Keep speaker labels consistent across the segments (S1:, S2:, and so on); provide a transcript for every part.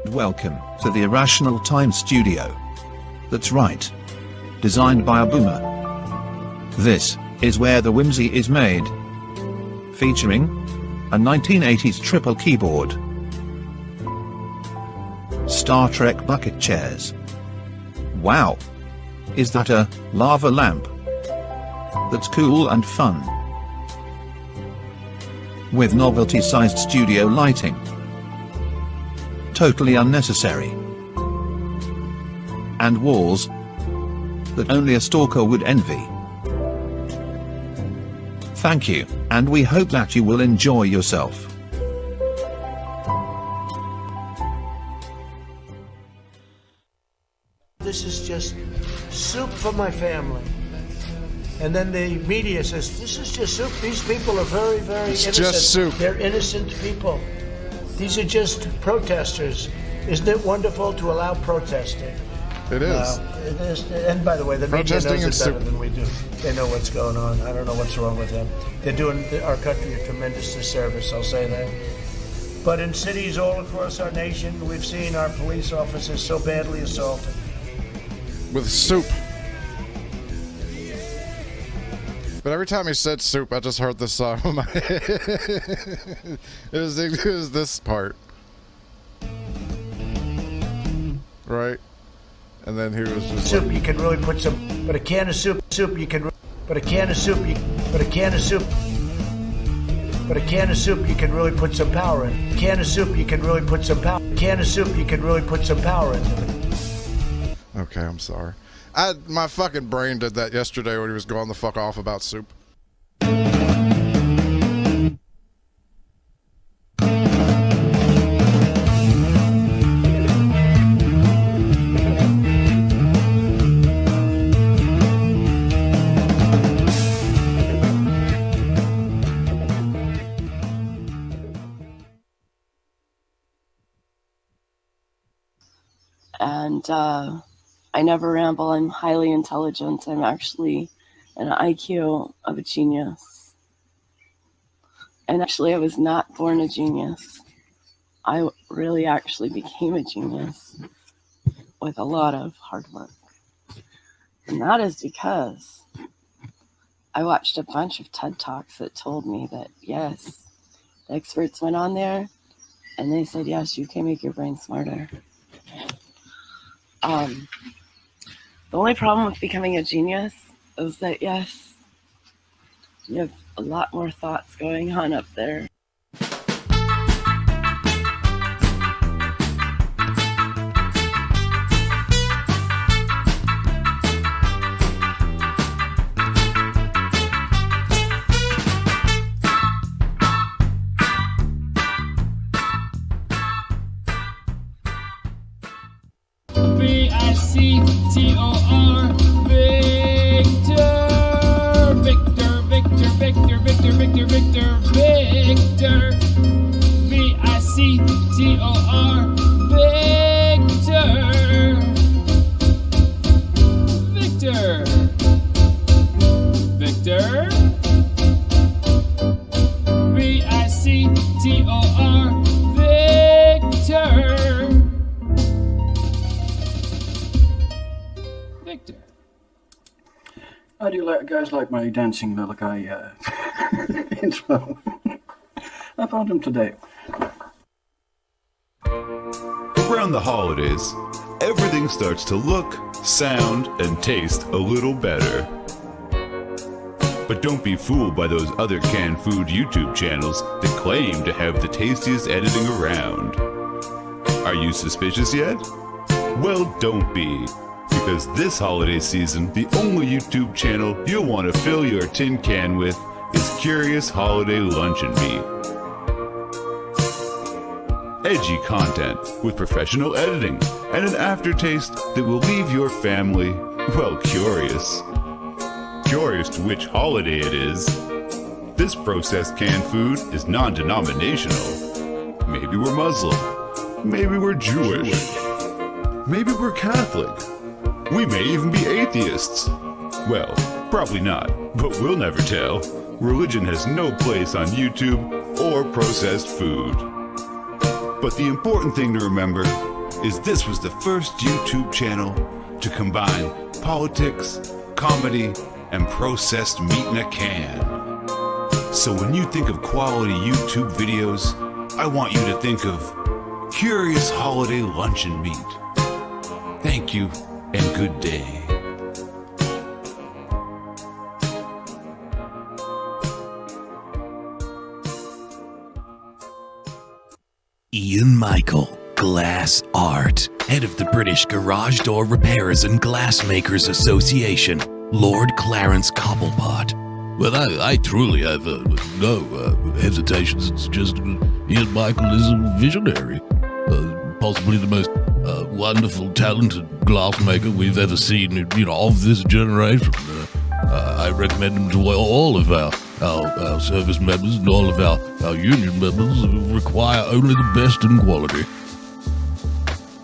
S1: Welcome to the Irrational Time Studio. That's right. Designed by a boomer. This is where the whimsy is made. Featuring a 1980s triple keyboard, Star Trek bucket chairs. Wow! Is that a lava lamp? That's cool and fun. With novelty-sized studio lighting. Totally unnecessary. And walls that only a stalker would envy. Thank you, and we hope that you will enjoy yourself.
S2: This is just soup for my family. And then the media says, this is just soup. These people are very, very innocent.
S3: Just soup.
S2: They're innocent people. These are just protesters. Isn't it wonderful to allow protesting?
S3: It is.
S2: It is. And by the way, the media knows it better than we do. They know what's going on. I don't know what's wrong with them. They're doing our country a tremendous disservice, I'll say that. But in cities all across our nation, we've seen our police officers so badly assaulted.
S3: With soup. But every time he said soup, I just heard this song in my head. It was this part. Right? And then he was just
S2: soup, like, you can really put some, but a can of soup, you can, but a can of soup, you can really put some power in. Can of soup, you can really put some power. Can of soup, you can really put some power into it.
S3: Okay, I'm sorry. My fucking brain did that yesterday when he was going the fuck off about soup.
S4: And I never ramble. I'm highly intelligent. I'm actually an IQ of a genius. And actually, I was not born a genius. I really actually became a genius with a lot of hard work. And that is because I watched a bunch of TED Talks that told me that, yes, the experts went on there and they said, yes, you can make your brain smarter. The only problem with becoming a genius is that, yes, you have a lot more thoughts going on up there.
S5: V-I-C-T-O-R, Victor, Victor, Victor, Victor, Victor, Victor, Victor, Victor, V-I-C-T-O-R, Victor, Victor, Victor, V-I-C-T-O-R, Victor. Victor.
S6: How do you guys like my dancing lullaby intro? I found him today.
S7: Around the holidays, everything starts to look, sound, and taste a little better. But don't be fooled by those other canned food YouTube channels that claim to have the tastiest editing around. Are you suspicious yet? Well, don't be. Because this holiday season, the only YouTube channel you'll want to fill your tin can with is Curious Holiday Luncheon Meat. Edgy content with professional editing and an aftertaste that will leave your family, well, curious. Curious to which holiday it is. This processed canned food is non-denominational. Maybe we're Muslim. Maybe we're Jewish. Maybe we're Catholic. We may even be atheists. Well, probably not, but we'll never tell. Religion has no place on YouTube or processed food. But the important thing to remember is this was the first YouTube channel to combine politics, comedy, and processed meat in a can. So when you think of quality YouTube videos, I want you to think of Curious Holiday Luncheon Meat. Thank you and good day.
S8: Ian Michael, Glass Art, head of the British Garage Door Repairers and Glassmakers Association, Lord Clarence Cobblepot.
S9: Well, I truly have no hesitations. It's just Ian Michael is a visionary. Possibly the most wonderful, talented glassmaker we've ever seen, of this generation. I recommend him to all of our service members and all of our union members who require only the best in quality.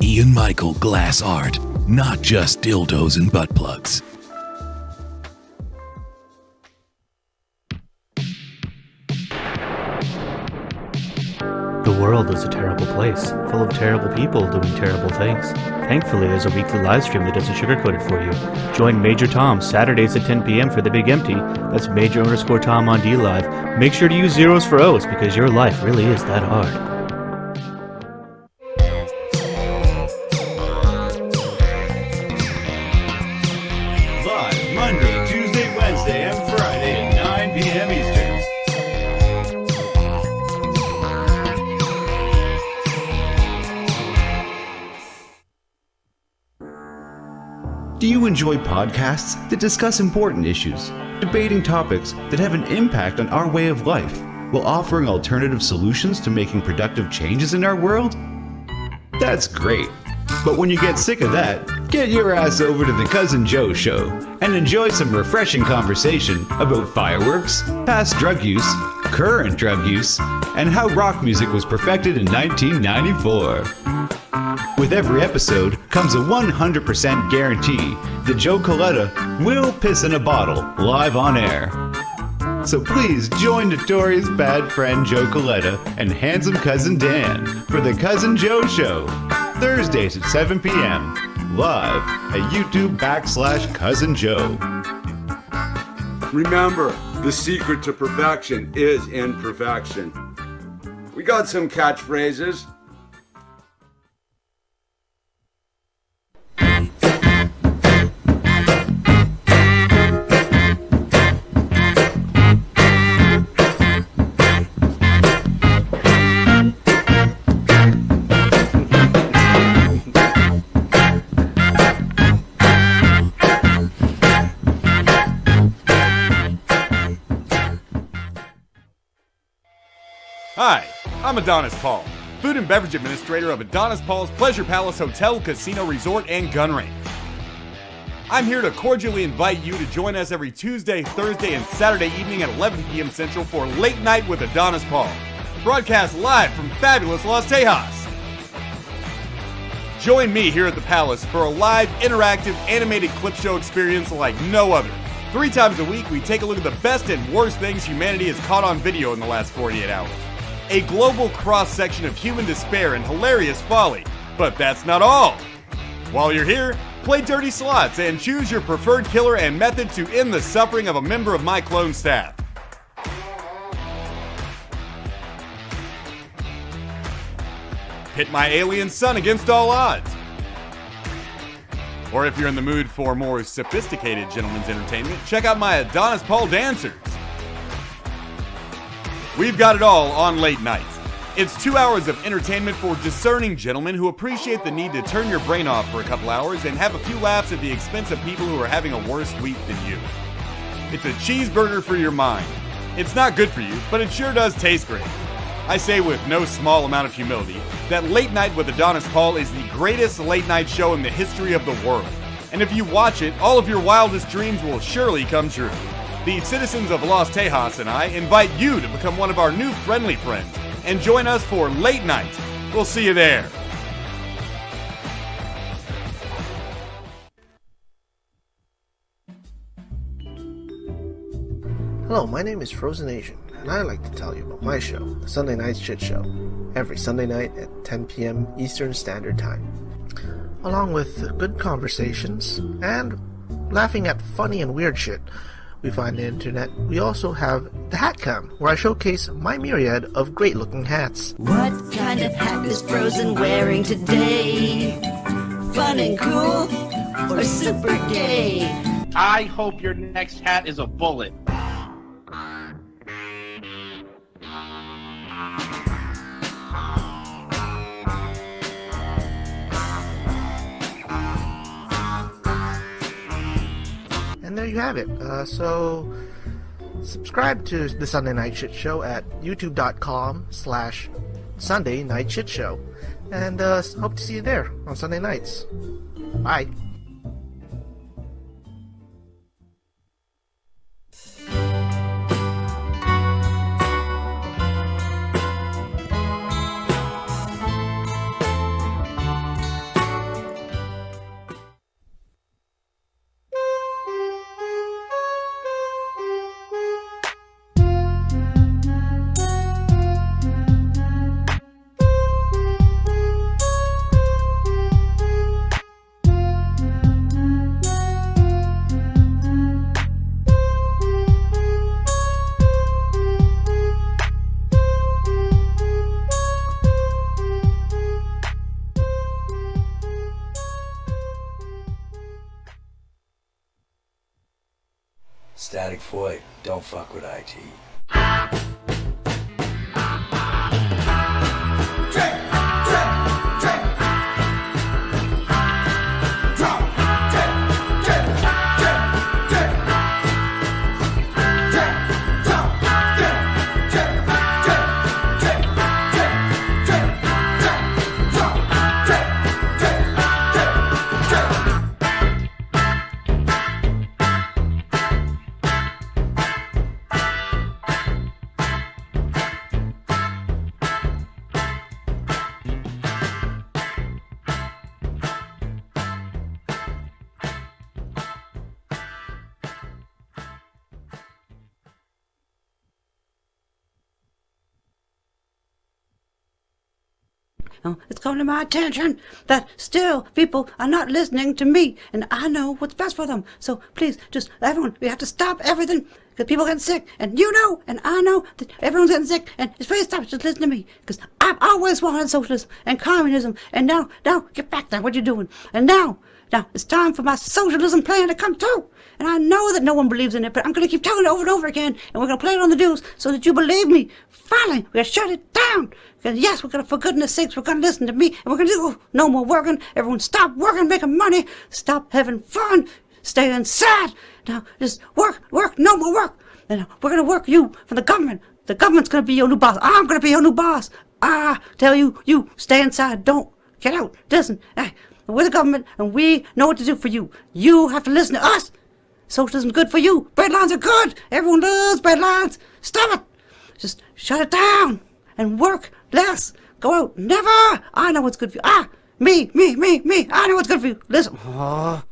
S8: Ian Michael Glass Art, not just dildos and butt plugs.
S10: The world is a terrible place, full of terrible people doing terrible things. Thankfully, there's a weekly live stream that doesn't sugarcoat it for you. Join Major Tom Saturdays at 10 p.m. for The Big Empty. That's Major_Tom on DLive. Make sure to use zeros for O's because your life really is that hard.
S7: Live Monday, Tuesday, Wednesday, and Friday at 9 p.m. Eastern. Do you enjoy podcasts that discuss important issues, debating topics that have an impact on our way of life, while offering alternative solutions to making productive changes in our world? That's great. But when you get sick of that, get your ass over to The Cousin Joe Show and enjoy some refreshing conversation about fireworks, past drug use, current drug use, and how rock music was perfected in 1994. With every episode comes a 100% guarantee that Joe Coletta will piss in a bottle live on air. So please join notorious bad friend Joe Coletta and handsome cousin Dan for The Cousin Joe Show, Thursdays at 7 p.m. live at YouTube.com/Cousin Joe.
S11: Remember, the secret to perfection is imperfection. We got some catchphrases.
S12: Hi, I'm Adonis Paul, food and beverage administrator of Adonis Paul's Pleasure Palace Hotel, Casino, Resort, and Gun Range. I'm here to cordially invite you to join us every Tuesday, Thursday, and Saturday evening at 11 p.m. Central for Late Night with Adonis Paul, broadcast live from fabulous Los Tejas. Join me here at the Palace for a live, interactive, animated clip show experience like no other. 3 times a week, we take a look at the best and worst things humanity has caught on video in the last 48 hours. A global cross-section of human despair and hilarious folly. But that's not all. While you're here, play dirty slots and choose your preferred killer and method to end the suffering of a member of my clone staff. Pit my alien son against all odds. Or if you're in the mood for more sophisticated gentlemen's entertainment, check out my Adonis Paul dancers. We've got it all on Late Nights. It's 2 hours of entertainment for discerning gentlemen who appreciate the need to turn your brain off for a couple hours and have a few laughs at the expense of people who are having a worse week than you. It's a cheeseburger for your mind. It's not good for you, but it sure does taste great. I say with no small amount of humility that Late Night with Adonis Paul is the greatest late night show in the history of the world. And if you watch it, all of your wildest dreams will surely come true. The citizens of Los Tejas and I invite you to become one of our new friendly friends and join us for Late Night. We'll see you there.
S2: Hello, my name is Frozen Asian, and I'd like to tell you about my show, The Sunday Night Shit Show, every Sunday night at 10 p.m. Eastern Standard Time.
S13: along with good conversations and laughing at funny and weird shit we find on the internet, we also have the Hat Cam, where I showcase my myriad of great-looking hats.
S14: What kind of hat is Frozen wearing today? Fun and cool or super gay?
S15: I hope your next hat is a bullet.
S13: And there you have it. So subscribe to the Sunday Night Shit Show at youtube.com/Sunday Night Shit Show. And hope to see you there on Sunday nights. Bye.
S16: Static Void, don't fuck with IT.
S17: It's come to my attention that still people are not listening to me, and I know what's best for them. So please, just everyone, we have to stop everything because people are getting sick, and you know, and I know that everyone's getting sick, and it's please stop. Just listen to me because I've always wanted socialism and communism, and now get back there. What you doing? And now it's time for my socialism plan to come true. And I know that no one believes in it, but I'm going to keep telling it over and over again, and we're going to play it on the news so that you believe me. Finally, we're going to shut it down. Because yes, we're going to, for goodness sakes, we're going to listen to me, and we're going to do no more working. Everyone stop working, making money. Stop having fun. Stay inside. Now, just work, no more work. And we're going to work you from the government. The government's going to be your new boss. I'm going to be your new boss. I tell you stay inside. Don't get out. Listen, hey, we're the government, and we know what to do for you. You have to listen to us. Socialism's good for you. Breadlines are good. Everyone loves breadlines. Stop it. Just shut it down and work less. Go out. Never. I know what's good for you. Me. I know what's good for you. Listen. Oh.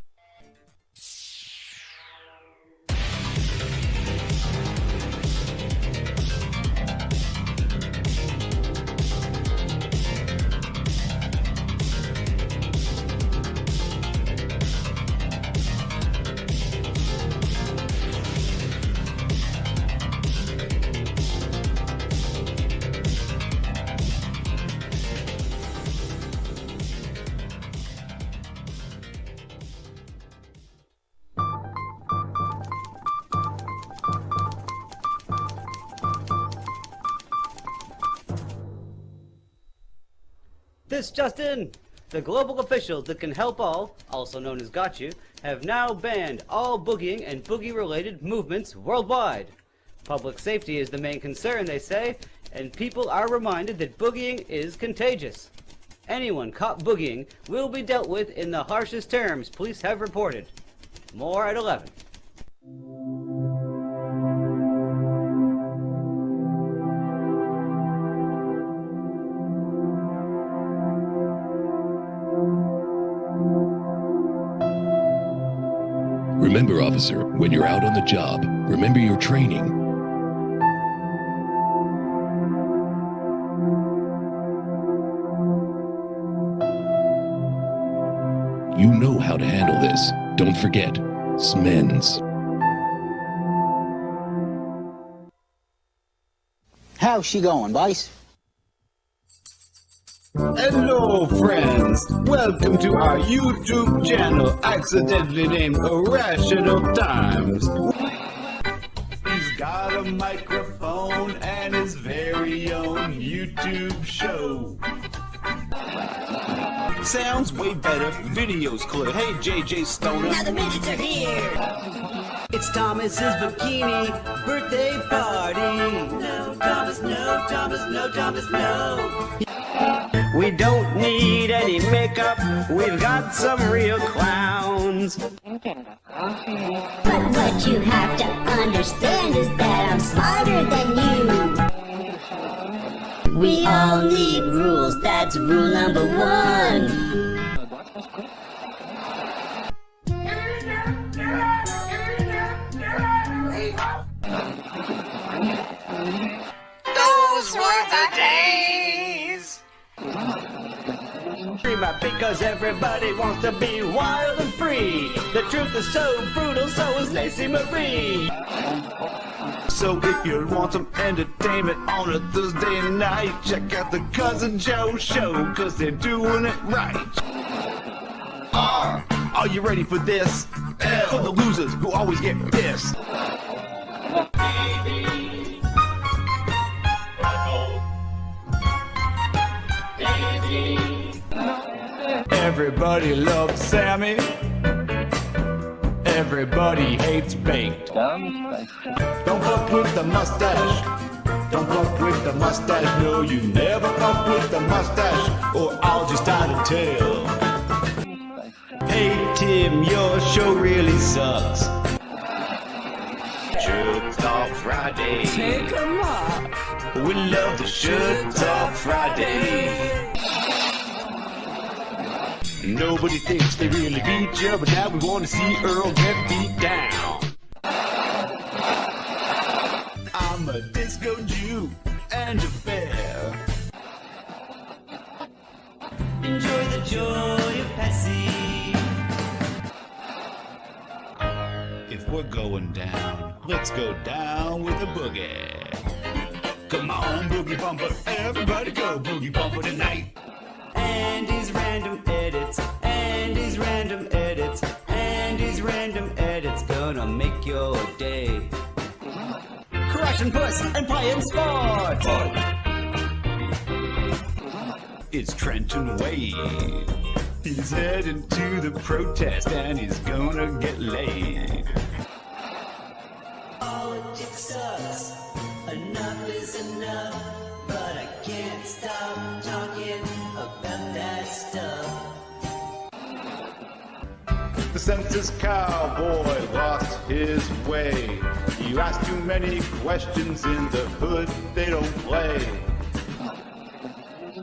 S18: This just in. The global officials that can help all, also known as Got You, have now banned all boogieing and boogie-related movements worldwide. Public safety is the main concern, they say, and people are reminded that boogieing is contagious. Anyone caught boogieing will be dealt with in the harshest terms police have reported. More at 11.
S8: Remember, officer, when you're out on the job, remember your training. You know how to handle this. Don't forget, Smens.
S19: How's she going, boys?
S20: Hello, friends. Welcome to our YouTube channel, accidentally named Irrational Times. He's got a microphone and his very own YouTube show. Sounds way better, videos clear. Hey, JJ Stoner.
S14: Now the midgets are here.
S18: It's Thomas's bikini birthday party.
S14: No, Thomas, no, Thomas, no, Thomas, no.
S18: We don't need any makeup. We've got some real clowns.
S14: But what you have to understand is that I'm smarter than you. We all need rules. That's rule number 1.
S18: Those were the days. Because everybody wants to be wild and free. The truth is so brutal, so is Lacey Marie.
S20: So if you want some entertainment on a Thursday night, check out the Cousin Joe Show, cause they're doing it right. R, are you ready for this? L, for the losers who always get pissed. Everybody loves Sammy. Everybody hates baked. Don't fuck with the mustache. Don't fuck with the mustache. No, you never fuck with the mustache, or I'll just tie the tail. Hey Tim, your show really sucks. Shirts Off Friday.
S18: Take 'em off.
S20: We love the Shirts Off Friday. Nobody thinks they really beat you, but now we want to see Earl get beat down. I'm a disco Jew and a bear.
S18: Enjoy the joy of Pepsi.
S7: If we're going down, let's go down with a boogie. Come on, boogie bumper, everybody go boogie bumper tonight.
S18: Andy's random edits, Andy's random edits, Andy's random edits, gonna make your day. Crushing puss and playing sports.
S20: It's Trenton Wade. He's heading to the protest and he's gonna get laid.
S14: Politics sucks. Enough is enough. But I can't stop talking about that stuff.
S20: The census cowboy lost his way. You ask too many questions in the hood, they don't play.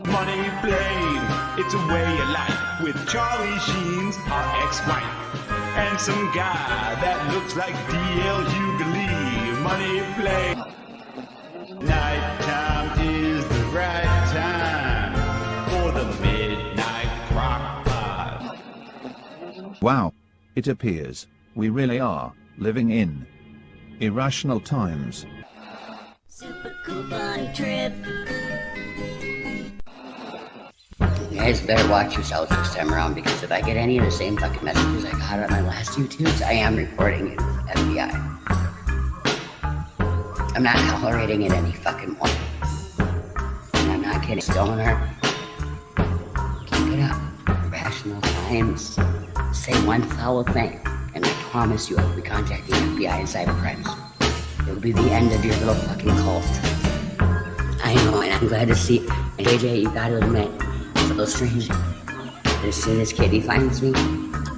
S20: Money blame, it's a way of life. With Charlie Sheen's our ex-wife. And some guy that looks like D.L. Hughley. Money blame. Nighttime is the right time for the midnight crock pot.
S1: Wow. It appears we really are living in irrational times.
S14: Super coupon trip.
S21: You guys better watch yourselves this time around, because if I get any of the same fucking messages I got on my last YouTubes, I am reporting you to the FBI. I'm not tolerating it any fucking more. And I'm not kidding. Stoner, keep it up. Irrational Times. Say one foul thing, and I promise you I will be contacting the FBI and cybercrimes. It'll be the end of your little fucking cult. I know, and I'm glad to see. And JJ, you gotta admit, it's a little strange. But as soon as Kitty finds me,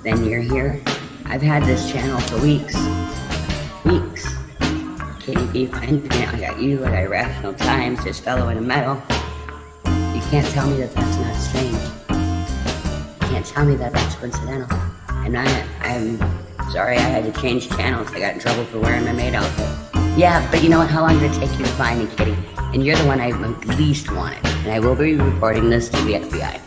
S21: then you're here. I've had this channel for weeks. Weeks. Kitty B finds me, I got you, I got Irrational Times, this fellow in the metal. You can't tell me that that's not strange. You can't tell me that that's coincidental. And I'm sorry I had to change channels. I got in trouble for wearing my maid outfit. Yeah, but you know what? How long did it take you to find me, Kitty? And you're the one I least wanted. And I will be reporting this to the FBI.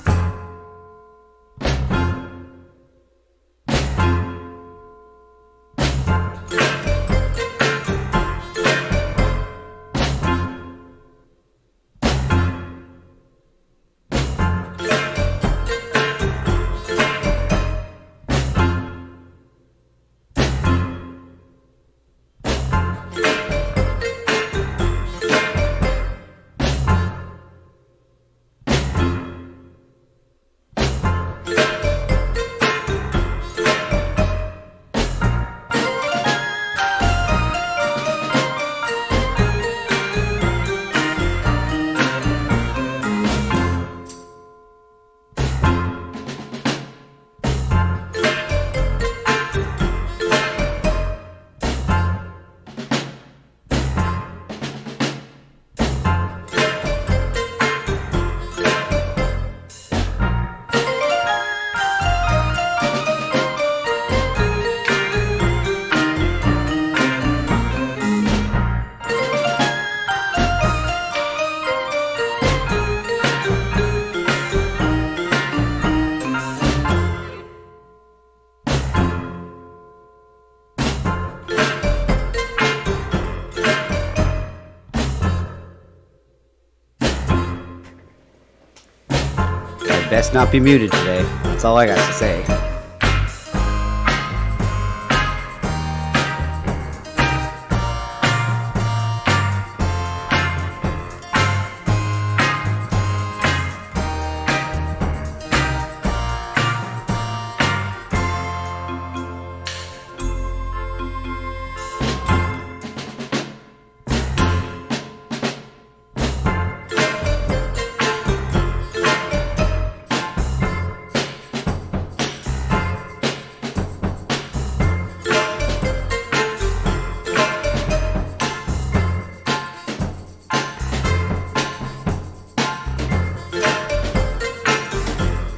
S18: best not be muted today. That's all I got to say.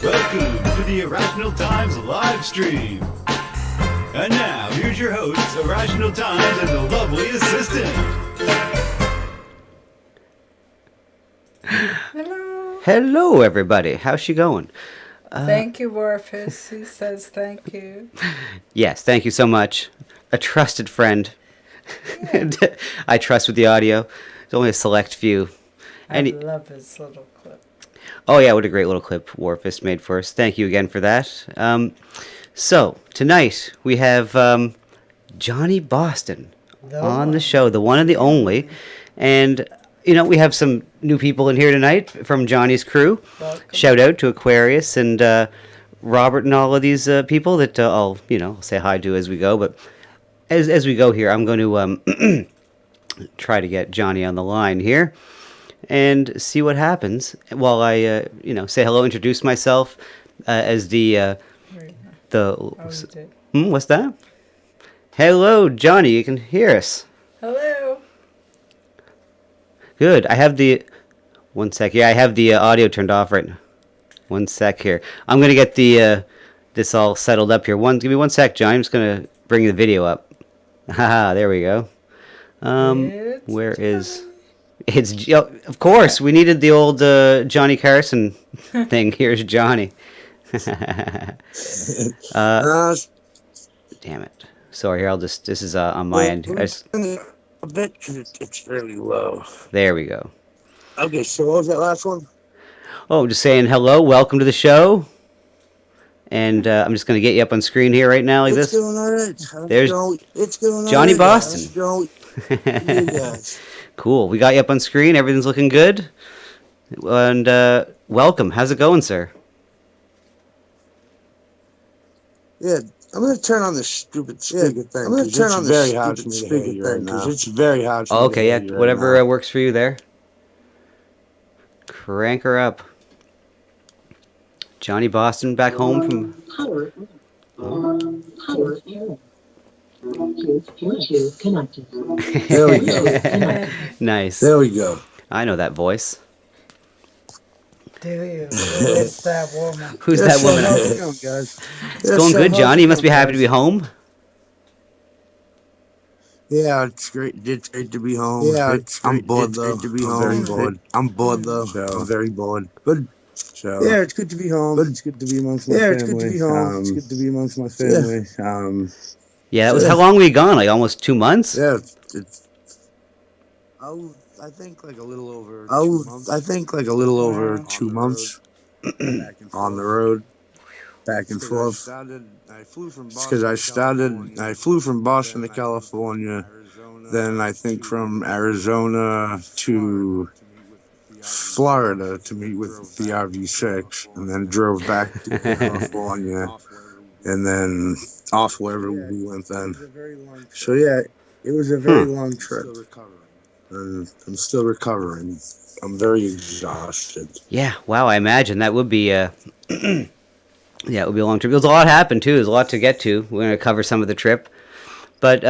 S20: Welcome to the Irrational Times live stream. And now, here's your hosts, Irrational Times and the lovely assistant.
S3: Hello.
S18: Hello, everybody. How's she going?
S3: Thank you, Warfus. He says thank you.
S18: Yes, thank you so much. A trusted friend. I trust with the audio. There's only a select few.
S3: I love his little clip.
S18: Oh yeah, what a great little clip Warfist made for us. Thank you again for that. So, tonight we have Johnny Boston on the show, the one and the only. And, you know, we have some new people in here tonight from Johnny's crew.
S3: Welcome.
S18: Shout out to Aquarius and Robert and all of these people that I'll say hi to as we go. But as we go here, I'm going to try to get Johnny on the line here and see what happens while I, say hello, introduce myself as what's that? Hello, Johnny, you can hear us.
S3: Hello.
S18: Good. I have the... One sec. Yeah, I have the audio turned off right now. One sec here. I'm going to get the this all settled up here. Give me one sec, Johnny. I'm just going to bring the video up. Haha, there we go. Where is... of course, we needed the old Johnny Carson thing. Here's Johnny. Damn it. Sorry, here, this is on my end.
S2: A bit, because it's fairly low.
S18: There we go.
S2: Okay, so what was that last one?
S18: Oh, just saying hello, welcome to the show. And I'm just going to get you up on screen here right now like this.
S2: Going all right.
S18: There's
S2: It's going
S18: Johnny
S2: all right.
S18: Boston.
S2: You guys.
S18: Cool. We got you up on screen. Everything's looking good. And welcome. How's it going, sir?
S2: Yeah, I'm going to turn on this stupid speaker thing. I'm going to turn on this stupid speaker thing because it's very hard for me
S18: Okay, yeah, whatever works for you there. Crank her up. Johnny Boston back home from...
S2: There we go.
S18: Nice.
S2: There we go.
S18: I know that voice.
S3: Do you? It's that woman.
S18: Who's that woman?
S2: How's it going, guys?
S18: It's going good, Johnny. You must be happy to be home.
S2: Yeah, it's great. It's great to be home. Yeah, I'm bored though. To be home. Very bored. I'm bored though. I'm very bored. But yeah, it's good to be home. But it's good to be amongst my family. Yeah, it's good to be home. It's good to be amongst my family.
S18: Yeah, that was how long were you gone? Like almost 2 months?
S2: Yeah, I think like a little over. I think like a little over 2 months on the road, back and forth. Because I flew from Boston to California, then I think from Arizona to Florida to meet with the RV6, and then drove back to California, and then off wherever we went then. So yeah, it was a very long trip, and I'm still recovering. I'm very exhausted.
S18: Yeah, wow, I imagine that would be yeah, it would be a long trip. There's a lot happened too. There's a lot to get to. We're going to cover some of the trip, but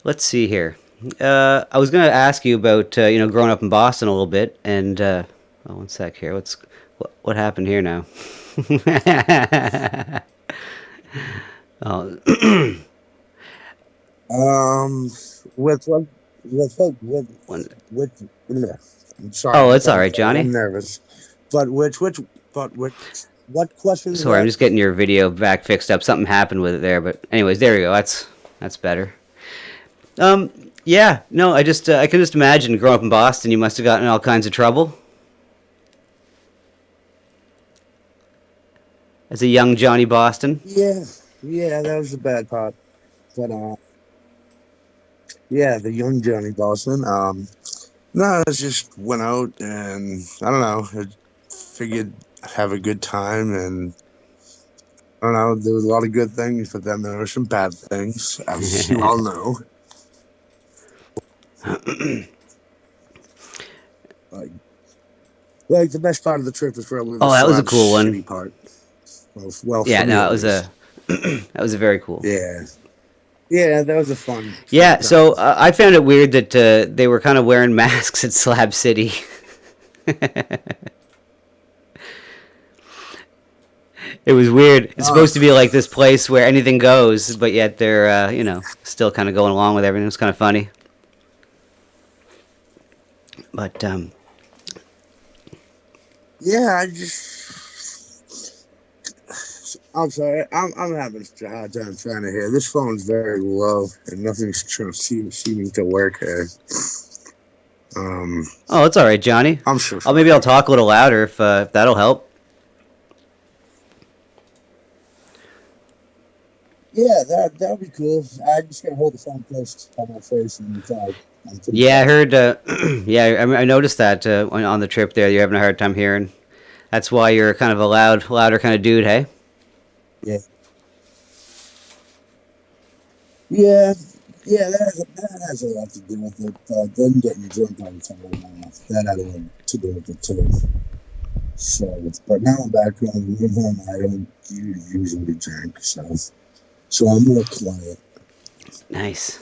S18: let's see here. I was going to ask you about growing up in Boston a little bit, and one sec here. What happened here now?
S2: With I'm sorry.
S18: Oh, it's all right, Johnny.
S2: I'm nervous. But what question?
S18: Sorry, I'm just getting your video back fixed up. Something happened with it there, but anyways, there we go. That's better. Yeah, no, I can just imagine growing up in Boston, you must have gotten in all kinds of trouble. as a young Johnny Boston?
S4: Yeah, that was the bad part. But yeah, the young Johnny Boston. No, I just went out and I don't know. I figured I'd have a good time, and I don't know. There was a lot of good things, but then there were some bad things, as you all know. Like the best part of the trip was probably the
S18: that was a
S4: Slab
S18: cool one.
S4: City part. Well,
S18: Yeah,
S4: for me
S18: no,
S4: at
S18: it was
S4: least.
S18: that was a very cool.
S4: Yeah, that was a fun.
S18: Yeah, so I found it weird that they were kind of wearing masks at Slab City. It was weird. It's supposed to be like this place where anything goes, but yet they're, still kind of going along with everything. It was kind of funny. But,
S4: Yeah, I'm sorry. I'm having a hard time trying to hear. This phone's very low, and nothing's seeming to work here.
S18: oh, it's all right, Johnny.
S4: I'm sure.
S18: Maybe I'll talk a little louder if that'll help.
S4: Yeah, that would be cool. I just gotta hold the phone close to my face and talk.
S18: Yeah, I heard. I noticed that on the trip there. You're having a hard time hearing. That's why you're kind of a louder kind of dude, hey?
S4: Yeah. That has a lot to do with it. Them getting drunk all the time, that had a lot to do with it too. So, but now I'm back home. When I'm home, I don't usually drink, so I'm more quiet.
S18: Nice.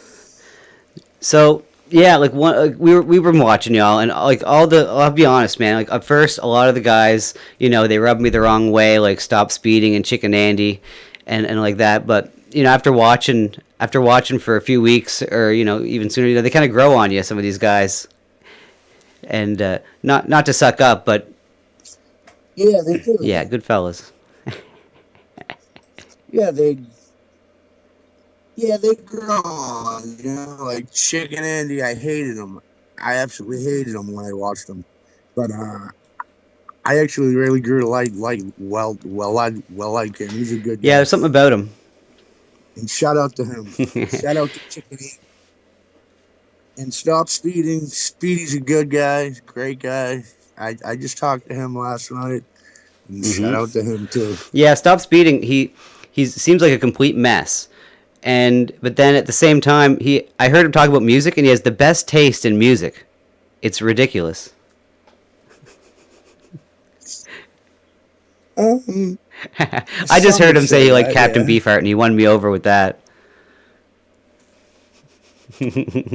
S18: So yeah, like we were watching y'all, and like I'll be honest, man. Like at first, a lot of the guys, they rubbed me the wrong way, like Stop Speeding and Chicken Andy, and like that. But after watching for a few weeks, or even sooner, they kind of grow on you. Some of these guys, and not to suck up, but
S4: yeah, they do.
S18: Yeah, good fellas.
S4: Yeah, they grow on, like Chicken Andy. I hated him. I absolutely hated him when I watched him, but I actually really grew to like him. He's a good guy.
S18: Yeah, there's something about him.
S4: And shout out to him. Shout out to Chicken Andy. And Stop Speeding. Speedy's a good guy, great guy. I just talked to him last night. And shout out to him too.
S18: Yeah, Stop Speeding. He seems like a complete mess. But then at the same time, I heard him talk about music, and he has the best taste in music. It's ridiculous. I just heard him say he liked Captain Beefheart, and he won me over with that.
S4: Yeah.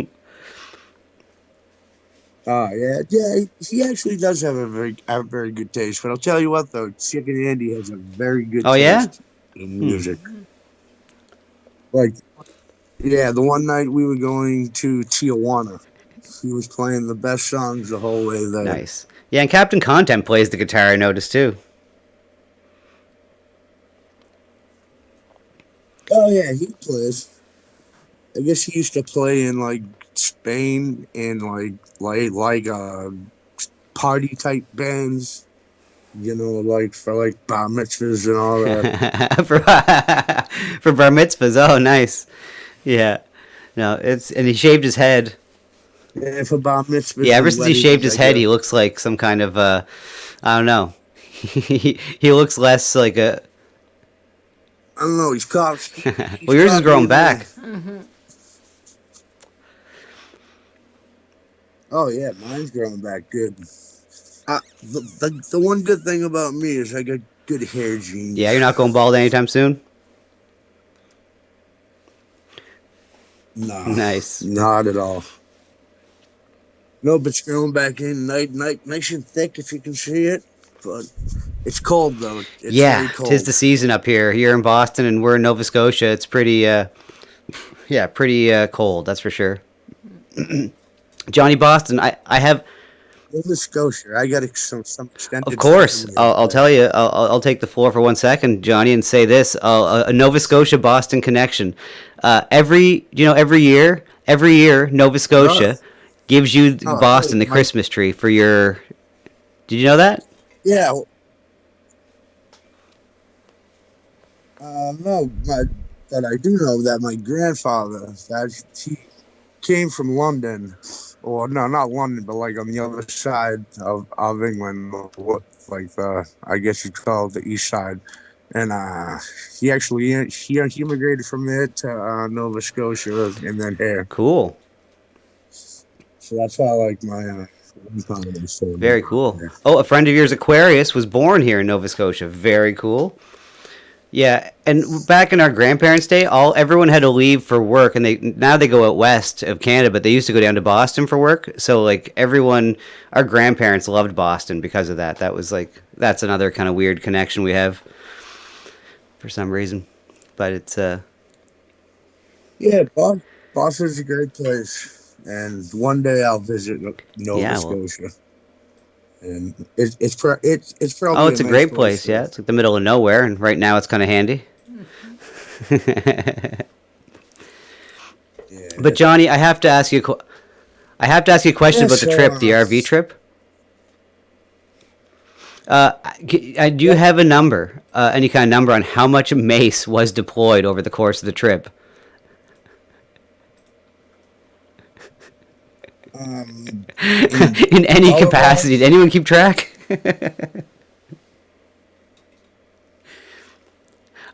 S4: He actually does have a very good taste. But I'll tell you what, though, Chicken Andy has a very good taste in music. Like, yeah, the one night we were going to Tijuana, he was playing the best songs the whole way there.
S18: Nice. Yeah, and Captain Content plays the guitar, I noticed, too.
S4: Oh, yeah, he plays. I guess he used to play in, like, Spain and, like party-type bands. Like for bar mitzvahs and all that.
S18: for bar mitzvahs, oh nice. Yeah. No, and he shaved his head.
S4: Yeah, for bar mitzvahs.
S18: Yeah, ever since he shaved his head, he looks like some kind of I don't know. he looks less like a
S4: I don't know, he's caught.
S18: Well, yours is growing back.
S3: Mm-hmm.
S4: Oh yeah, mine's growing back good. The one good thing about me is I got good hair genes.
S18: Yeah, you're not going bald anytime soon?
S4: No.
S18: Nice.
S4: Not at all. No, but it's growing back in nice and thick if you can see it. But it's cold though. It's very cold.
S18: 'Tis the season up here. Here in Boston, and we're in Nova Scotia. It's pretty cold. That's for sure. Johnny Boston, I have.
S4: Nova Scotia. I got some extended.
S18: Of course, I'll tell you. I'll take the floor for 1 second, Johnny, and say this: a Nova Scotia Boston connection. Every year, Nova Scotia gives you Boston the Christmas tree for your. Did you know that?
S4: Yeah. No, but I do know that my grandfather, that he came from London, or no, not London, but like on the other side of England, like I guess you'd call it the east side, and he actually he immigrated from there to Nova Scotia and then here.
S18: Cool.
S4: So that's how like my grandfather story.
S18: Very cool. Oh, a friend of yours, Aquarius, was born here in Nova Scotia. Very cool. Yeah, and back in our grandparents' day, everyone had to leave for work, and now they go out west of Canada, but they used to go down to Boston for work. So like our grandparents loved Boston because of that. That's another kind of weird connection we have for some reason, but it's
S4: yeah, Boston's a great place, and one day I'll visit Nova Scotia. And it's probably
S18: it's a great place. Yeah, it's like the middle of nowhere, and right now it's kind of handy. But Johnny, I have to ask you a question about the trip, the RV trip. Do you have a number, any kind of number on how much mace was deployed over the course of the trip? In any capacity. Did anyone keep track?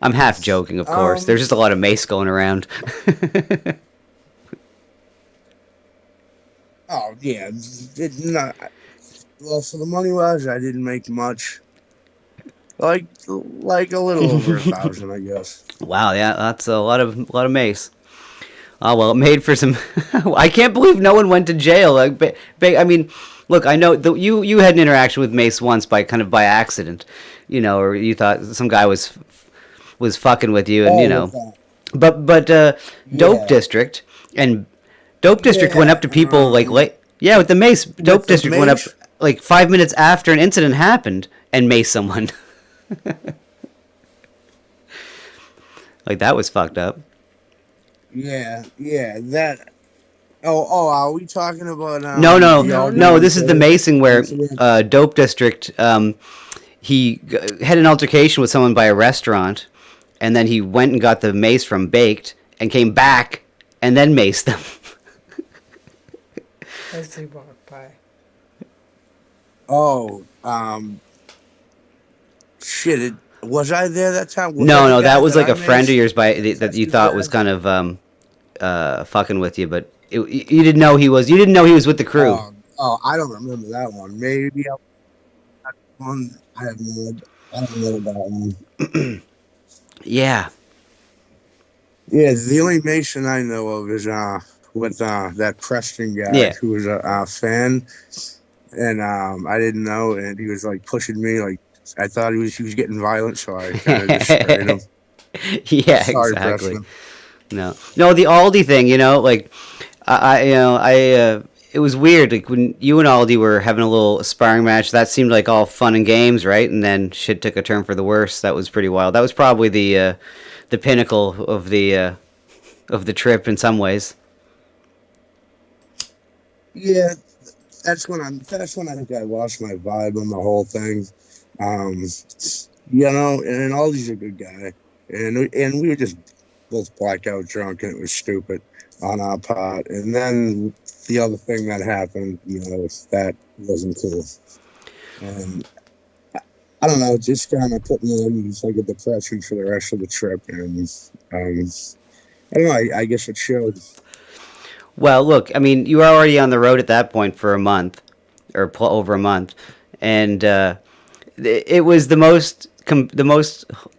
S18: I'm half joking, of course. There's just a lot of mace going around.
S4: Oh yeah, well, for the money wise, I didn't make much. Like a little over 1,000, I guess.
S18: Wow, yeah, that's a lot of mace. Oh, well, it made for some... I can't believe no one went to jail. I mean, look, I know you had an interaction with Mace once by accident, or you thought some guy was fucking with you, and But Dope District went up to people with the Mace. Dope District went up 5 minutes after an incident happened and maced someone. That was fucked up.
S4: Yeah, that. Are we talking about?
S18: No. This is the macing where Dope District. He had an altercation with someone by a restaurant, and then he went and got the mace from Baked, and came back, and then maced them.
S3: As they walked by.
S4: Shit! Was I there that time?
S18: No, that was a friend of yours that you thought was kind of fucking with you, but you didn't know he was. You didn't know he was with the crew.
S4: I don't remember that one. Maybe I don't know that one.
S18: Yeah.
S4: Yeah, the only Mason I know of is with that Preston guy who was a fan, and I didn't know, and he was pushing me I thought he was getting violent, so I kind of just sprayed him.
S18: Yeah,
S4: Sorry,
S18: exactly.
S4: Preston.
S18: No, the Aldi thing, it was weird. When you and Aldi were having a little sparring match, that seemed like all fun and games, right? And then shit took a turn for the worse. That was pretty wild. That was probably the pinnacle of the trip in some ways.
S4: Yeah, that's when I think I lost my vibe on the whole thing. And Aldi's a good guy, and we were just both blackout drunk, and it was stupid on our part. And then the other thing that happened, that wasn't cool. And I don't know, just kind of put me in a depression for the rest of the trip. And I don't know, I guess it showed.
S18: Well, look, I mean, you were already on the road at that point for a month, or over a month, and it was the most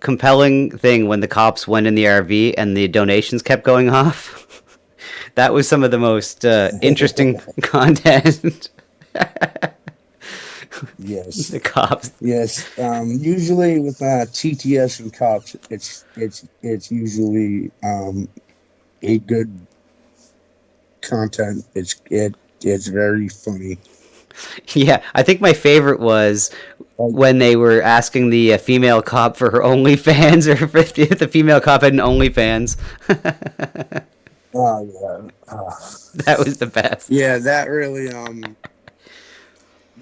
S18: compelling thing when the cops went in the RV and the donations kept going off. That was some of the most interesting content.
S4: Yes.
S18: The cops.
S4: Yes. Usually with TTS and cops, it's usually a good content. It's very funny.
S18: Yeah, I think my favorite was when they were asking the female cop for her OnlyFans, or if the female cop had an OnlyFans.
S4: Oh yeah,
S18: that was the best.
S4: Yeah, that really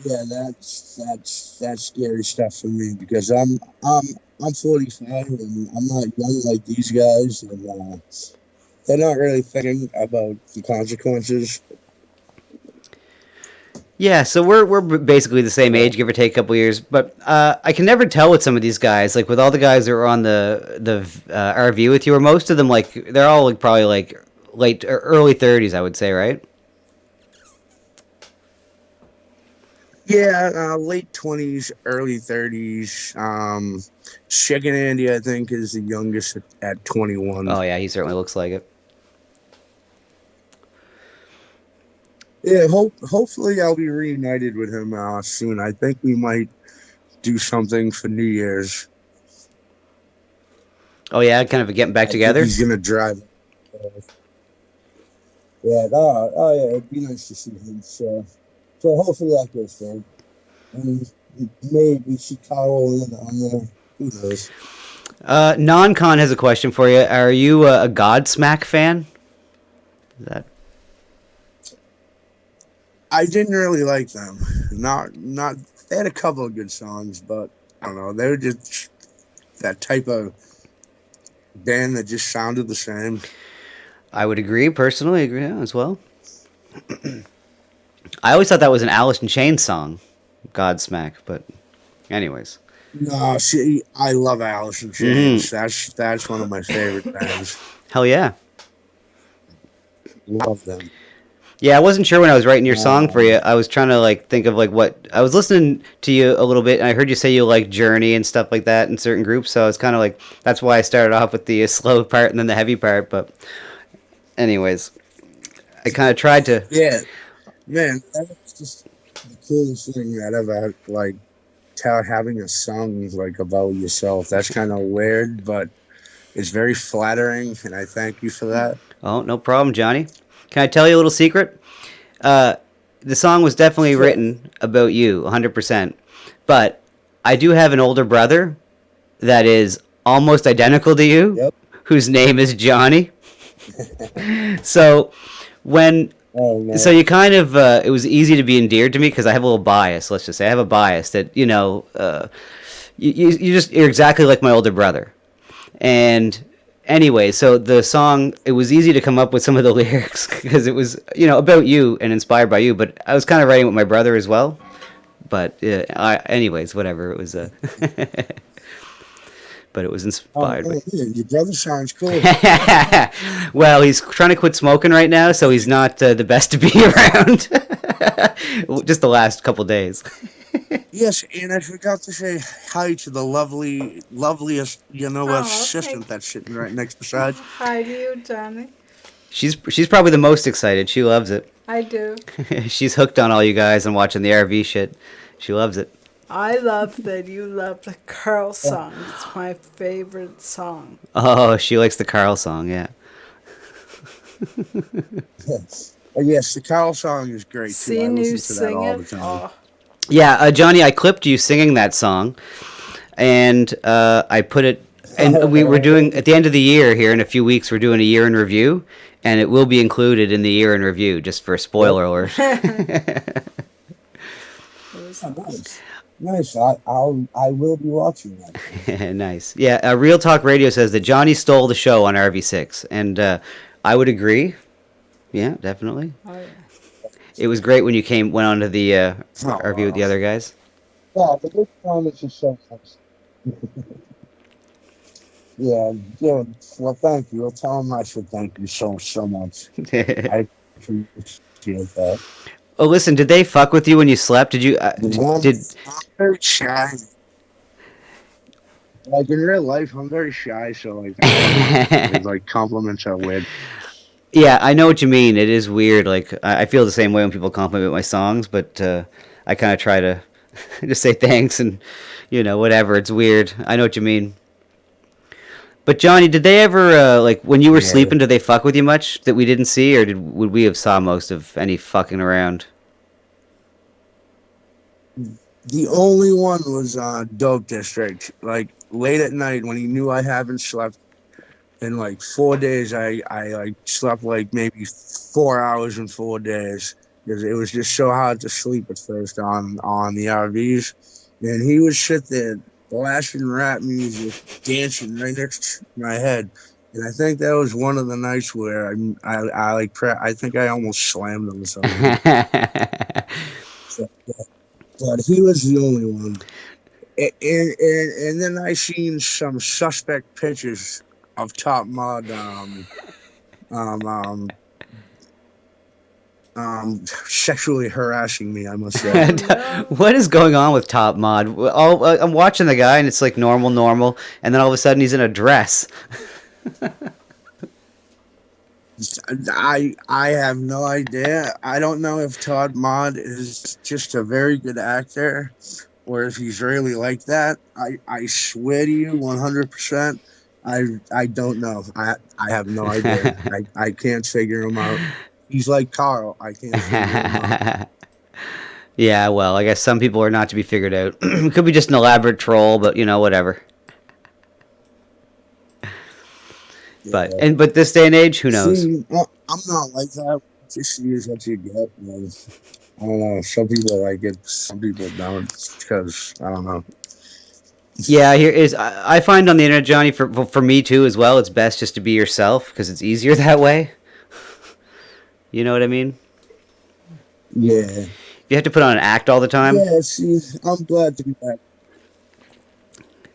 S4: Yeah, that's scary stuff for me because I'm 45 and I'm not young like these guys, and they're not really thinking about the consequences.
S18: Yeah, so we're basically the same age, give or take a couple years. But I can never tell with some of these guys, like with all the guys that were on the RV with you, or most of them, like they're all like probably like late or early 30s, I would say, right?
S4: Yeah, late 20s, early 30s. Chicken Andy, I think, is the youngest at 21.
S18: Oh yeah, he certainly looks like it.
S4: Yeah, hopefully I'll be reunited with him soon. I think we might do something for New Year's.
S18: Oh yeah, kind of getting back together.
S4: He's gonna drive. Yeah. Oh yeah. It'd be nice to see him. So hopefully that goes through. And maybe Chicago on there. Who knows?
S18: Non-Con has a question for you. Are you a Godsmack fan? Is that?
S4: I didn't really like them. Not. They had a couple of good songs, but I don't know. They were just that type of band that just sounded the same.
S18: I would agree. Personally, agree as well. I always thought that was an Alice in Chains song, Godsmack. But, anyways.
S4: No, see, I love Alice in Chains. That's one of my favorite bands.
S18: Hell yeah.
S4: Love them.
S18: Yeah, I wasn't sure when I was writing your song for you. I was trying to like think of like what I was listening to you a little bit, and I heard you say you like Journey and stuff like that in certain groups. So I was kind of like, that's why I started off with the slow part and then the heavy part. But, anyways, I kind of tried to.
S4: Yeah, man, that's just the coolest thing that ever like having a song like about yourself. That's kind of weird, but it's very flattering, and I thank you for that.
S18: Oh, no problem, Johnny. Can I tell you a little secret? The song was definitely written about you, 100%. But I do have an older brother that is almost identical to you, whose name is Johnny. So so you kind of, it was easy to be endeared to me because I have a little bias, let's just say. I have a bias that, you're exactly like my older brother. And anyway, so the song, it was easy to come up with some of the lyrics because it was, about you and inspired by you, but I was kind of writing with my brother as well. But anyways, whatever, it was, but it was inspired.
S4: Your brother sounds cool.
S18: Well, he's trying to quit smoking right now, so he's not the best to be around. Just the last couple days.
S4: Yes, and I forgot to say hi to the loveliest, assistant that's sitting right next beside you.
S3: Hi to you, Johnny.
S18: She's probably the most excited. She loves it.
S3: I do.
S18: She's hooked on all you guys and watching the RV shit. She loves it.
S3: I love that you love the Carl song. It's my favorite song.
S18: Oh, she likes the Carl song, yeah.
S4: Yes, the Carl song is great too.
S3: Seeing you sing it. Oh.
S18: Yeah, Johnny, I clipped you singing that song, and I put it. And we were doing at the end of the year here in a few weeks. We're doing a year in review, and it will be included in the year in review. Just for a spoiler alert.
S4: Nice. I will be watching that.
S18: Nice. Yeah. Real Talk Radio says that Johnny stole the show on RV6, and I would agree. Yeah, definitely.
S3: Oh, yeah.
S18: It was great when you went on to the RV with the other guys.
S4: Yeah, the good time is just so nice. Yeah. Well, thank you. Well, tell him I should thank you so much. I appreciate that.
S18: Oh, listen, did they fuck with you when you slept? Did you?
S4: I'm very shy. Like in real life, I'm very shy, so like compliments are weird.
S18: Yeah, I know what you mean. It is weird. Like I feel the same way when people compliment my songs, but I kind of try to just say thanks and whatever. It's weird. I know what you mean. But Johnny, did they ever like when you were sleeping? Did they fuck with you much that we didn't see, or would we have saw most of any fucking around?
S4: The only one was Dope District. Like late at night when he knew I haven't slept in like 4 days. I like slept like maybe 4 hours in 4 days. because it was just so hard to sleep at first on the RVs, and he would sit there blasting rap music, dancing right next to my head. And I think that was one of the nights where I think I almost slammed him or something. but he was the only one. And then I seen some suspect pictures of Top Mod sexually harassing me, I must say.
S18: What is going on with Top Mod? I'm watching the guy and it's like normal, and then all of a sudden he's in a dress.
S4: I have no idea. I don't know if Todd Mod is just a very good actor or if he's really like that. I swear to you 100%. I don't know. I have no idea. I can't figure him out. He's like Carl. I can't figure him out.
S18: Yeah, well, I guess some people are not to be figured out. It could be just an elaborate troll, but whatever. But this day and age, who knows?
S4: See, I'm not like that. Just use what you get. Man. I don't know. Some people like it. Some people don't. Because I don't know.
S18: Yeah, I find on the internet, Johnny, for me too as well. It's best just to be yourself because it's easier that way. You know what I mean?
S4: Yeah.
S18: You have to put on an act all the time.
S4: Yeah. See, I'm glad to be back.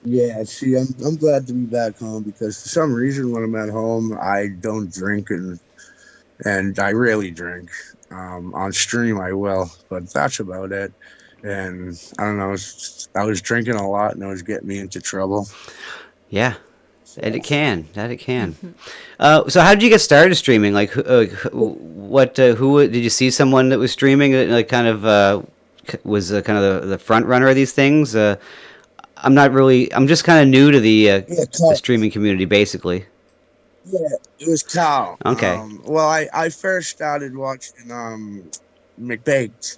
S4: Yeah, see, I'm glad to be back home because for some reason when I'm at home, I don't drink and I rarely drink. On stream, I will, but that's about it. And I don't know, I was drinking a lot and it was getting me into trouble.
S18: Yeah, that it can. So how did you get started streaming? Like, who did you see someone that was streaming that like kind of was kind of the front runner of these things? I'm just kind of new to the streaming community, basically.
S4: Yeah, it was Cal.
S18: Okay.
S4: Well, I first started watching McBaked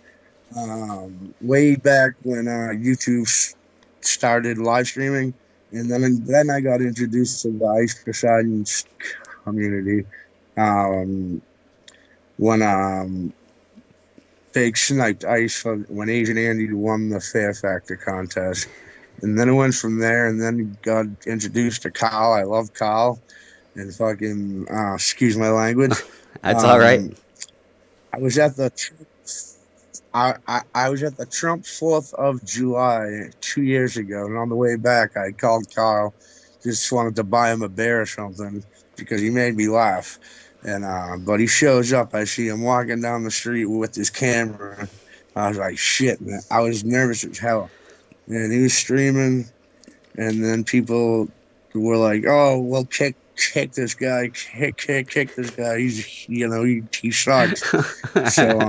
S4: way back when YouTube started live streaming, and then I got introduced to the Ice Poseidon's community when Fake sniped Ice when Asian Andy won the Fair Factor contest. And then it went from there, and then got introduced to Kyle. I love Kyle, and fucking excuse my language.
S18: That's all right.
S4: I was at the I was at the Trump 4th of July 2 years ago, and on the way back, I called Kyle. Just wanted to buy him a beer or something because he made me laugh. And but he shows up. I see him walking down the street with his camera. I was like, shit, man. I was nervous as hell. And he was streaming, and then people were like, "Oh, well, kick this guy, kick this guy. He sucks." So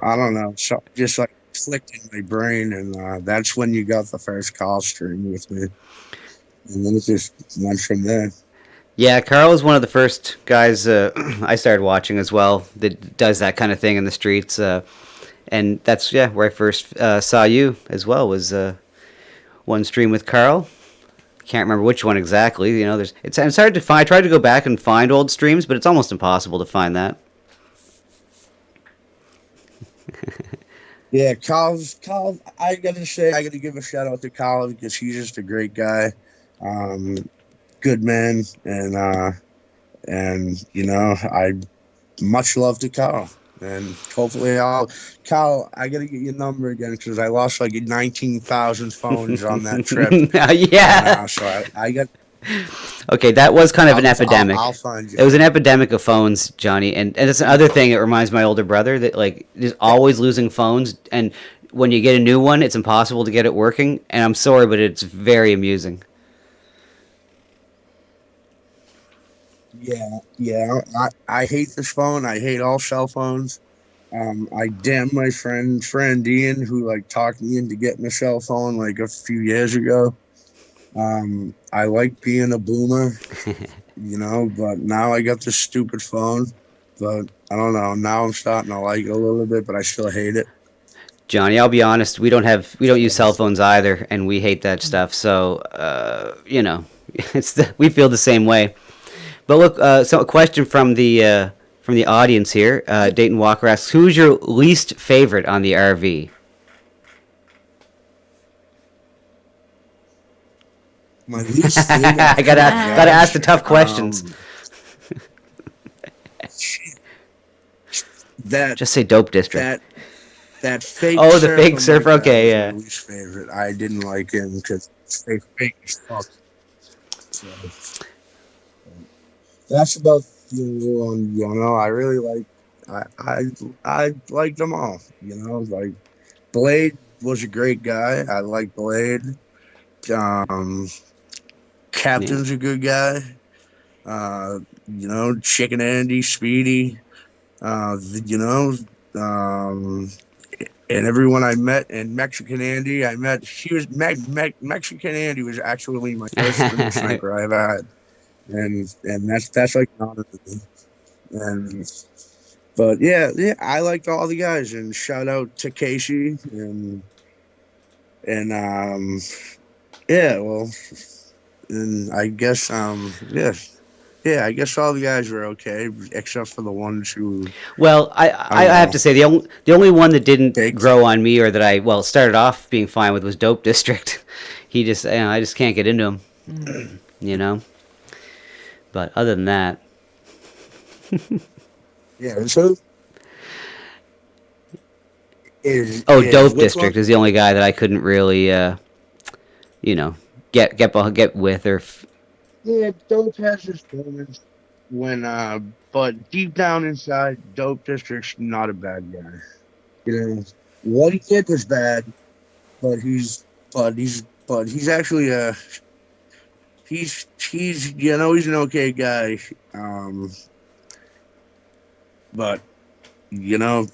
S4: I don't know. So just like clicked in my brain, and that's when you got the first call stream with me, and then it just went from there.
S18: Yeah, Carl was one of the first guys I started watching as well that does that kind of thing in the streets, and that's where I first saw you as well was. One stream with Carl. Can't remember which one exactly. It's hard to find. I tried to go back and find old streams, but it's almost impossible to find that.
S4: Yeah, Carl. I gotta give a shout out to Carl because he's just a great guy, good man, and I much love to Carl. And hopefully Kyle, I gotta get your number again because I lost like 19,000 phones on that trip.
S18: Yeah.
S4: So I got.
S18: Okay, that was kind of an epidemic.
S4: I'll find you.
S18: It was an epidemic of phones, Johnny, and it's another thing. It reminds my older brother that like he's always losing phones, and when you get a new one, it's impossible to get it working. And I'm sorry, but it's very amusing.
S4: Yeah. I hate this phone. I hate all cell phones. I damn my friend Ian who like talked me into getting a cell phone like a few years ago. I like being a boomer, but now I got this stupid phone. But I don't know. Now I'm starting to like it a little bit, but I still hate it.
S18: Johnny, I'll be honest. We don't use cell phones either, and we hate that stuff. So we feel the same way. But look, so a question from the from the audience here. Dayton Walker asks, who's your least favorite on the RV?
S4: My least favorite.
S18: I gotta ask the tough questions. Just say Dope District.
S4: That fake.
S18: Oh, the fake surfer. Okay, yeah.
S4: My least favorite. I didn't like him because fake as fuck. So, that's about the one. You know, I really like. I like them all. You know, like Blade was a great guy. I like Blade. Captain's a good guy. You know, Chicken Andy, Speedy. You know, and everyone I met, and Mexican Andy, he was Mexican Andy was actually my first sniper I ever had, and that's like an honor to me. But yeah, I liked all the guys, and shout out to Casey and yeah, well, and I guess yeah, I guess all the guys were okay, except for the ones who.
S18: Well, I have to say the only one that didn't grow on me, or that I started off being fine with, was Dope District. He just, I just can't get into him, you know. But other than that,
S4: yeah. So.
S18: Dope District is the only guy that I couldn't really, you know, get with or.
S4: Yeah, Dope has his moments but deep down inside, Dope District's not a bad guy. You know, what he did was bad, but he's actually he's you know, he's an okay guy. But you know,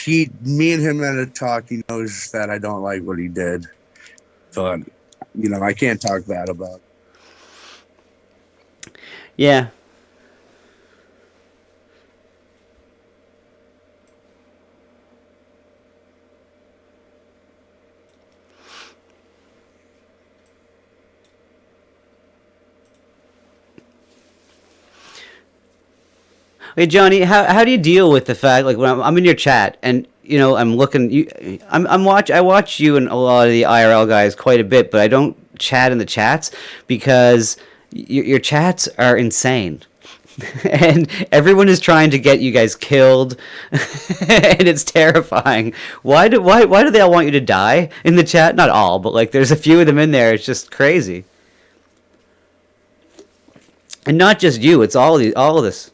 S4: me and him had a talk. He knows that I don't like what he did, but. You know, I can't talk bad about it.
S18: Yeah. Hey, Johnny, how do you deal with the fact, like, when I'm in your chat and, you know, I'm looking, I watch you and a lot of the IRL guys quite a bit, but I don't chat in the chats because your chats are insane. And everyone is trying to get you guys killed, and it's terrifying. Why do they all want you to die in the chat? Not all, but like there's a few of them in there. It's just crazy. And not just you, it's all of this.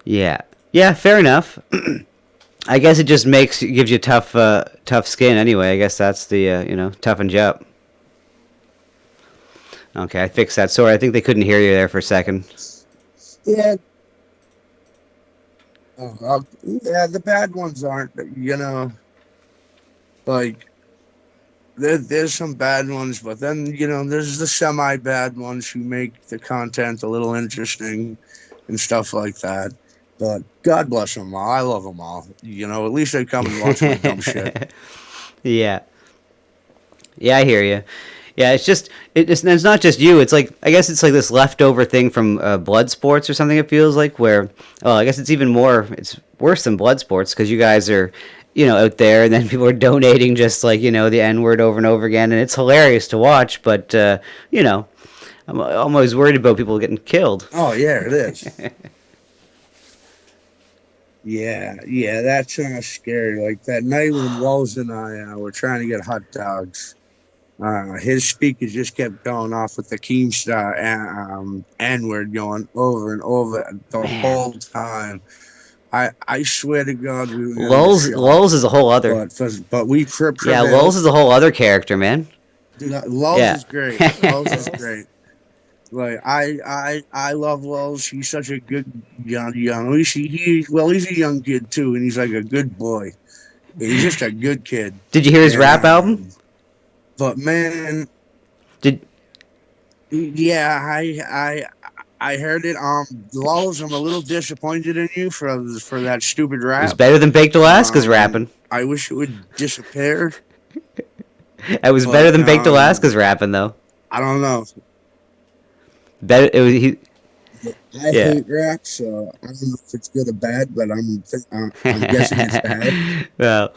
S18: Yeah, fair enough. I guess it just gives you tough skin anyway. I guess that's the you know, toughen you up. Okay, I fixed that. Sorry, I think they couldn't hear you there for a second.
S4: Yeah. Yeah, the bad ones aren't, you know, like there's some bad ones, but then, you know, there's the semi-bad ones who make the content a little interesting and stuff like that. But God bless them all. I love them all. You know, at least they come and watch my dumb shit.
S18: Yeah, I hear you. Yeah, it's not just you. It's like, I guess it's like this leftover thing from blood sports or something. It feels like I guess it's it's worse than blood sports because you guys are, you know, out there, and then people are donating just like, you know, the N-word over and over again, and it's hilarious to watch. But you know, I'm always worried about people getting killed.
S4: Oh yeah, it is. Yeah, that's scary. Like that night when Wells and I were trying to get hot dogs, his speaker just kept going off with the Keemstar N-word going over and over the whole time. I swear to God, we were
S18: Lulz is a whole other.
S4: But we
S18: yeah, Lulz is a whole other character, man.
S4: Dude, Lulz is great. Lulz is great. Like I love Wells. He's such a good young. He's a young kid too, and he's like a good boy. He's just a good kid.
S18: Did you hear his rap album?
S4: But man, yeah, I heard it. Lulz, I'm a little disappointed in you for that stupid rap.
S18: It's better than Baked Alaska's rapping.
S4: I wish it would disappear.
S18: It was better than Baked Alaska's rapping, though.
S4: I don't know.
S18: Better.
S4: I hate rap, so I don't know if it's good or bad, but I'm guessing it's bad.
S18: Well,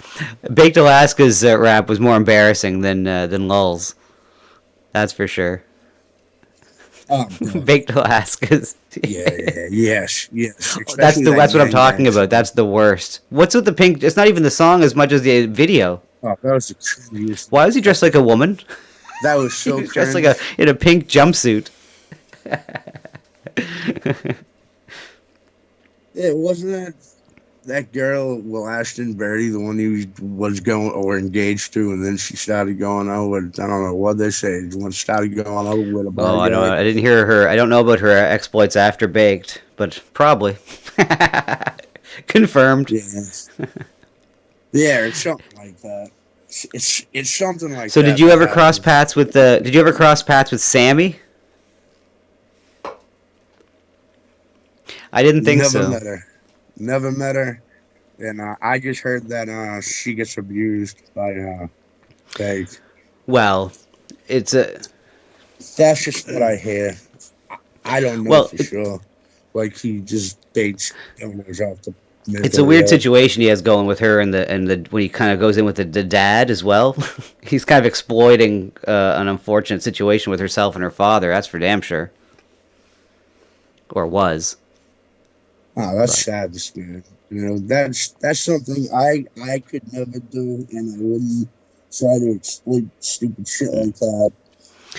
S18: Baked Alaska's rap was more embarrassing than Lulz. That's for sure.
S4: Oh,
S18: Baked Alaska's.
S4: Yes.
S18: That's what I'm talking about. That's the worst. What's with the pink? It's not even the song as much as the video.
S4: Oh, that was the cringiest.
S18: Why was he dressed like a woman?
S4: That was so.
S18: He was dressed in a pink jumpsuit.
S4: Yeah, wasn't that girl, Will Ashton Berry, the one he was going or engaged to, and then she started going out with, I don't know what they say, started going out with a bar
S18: Oh, I
S4: guy.
S18: don't. I didn't hear her. I don't know about her exploits after Baked, but probably confirmed.
S4: Yeah, it's something like that. It's something like
S18: So
S4: that.
S18: did you ever cross paths with Sammy? I didn't think so.
S4: Never met her. And I just heard that she gets abused by Baked.
S18: Well, it's a.
S4: That's just what I hear. I don't know for sure. Like he just Baked donors off the.
S18: It's a weird situation he has going with her, and the when he kind of goes in with the dad as well. He's kind of exploiting an unfortunate situation with herself and her father. That's for damn sure. Or was.
S4: Oh, that's sad to see. You know, that's something I could never do, and I wouldn't try to exploit stupid shit like that.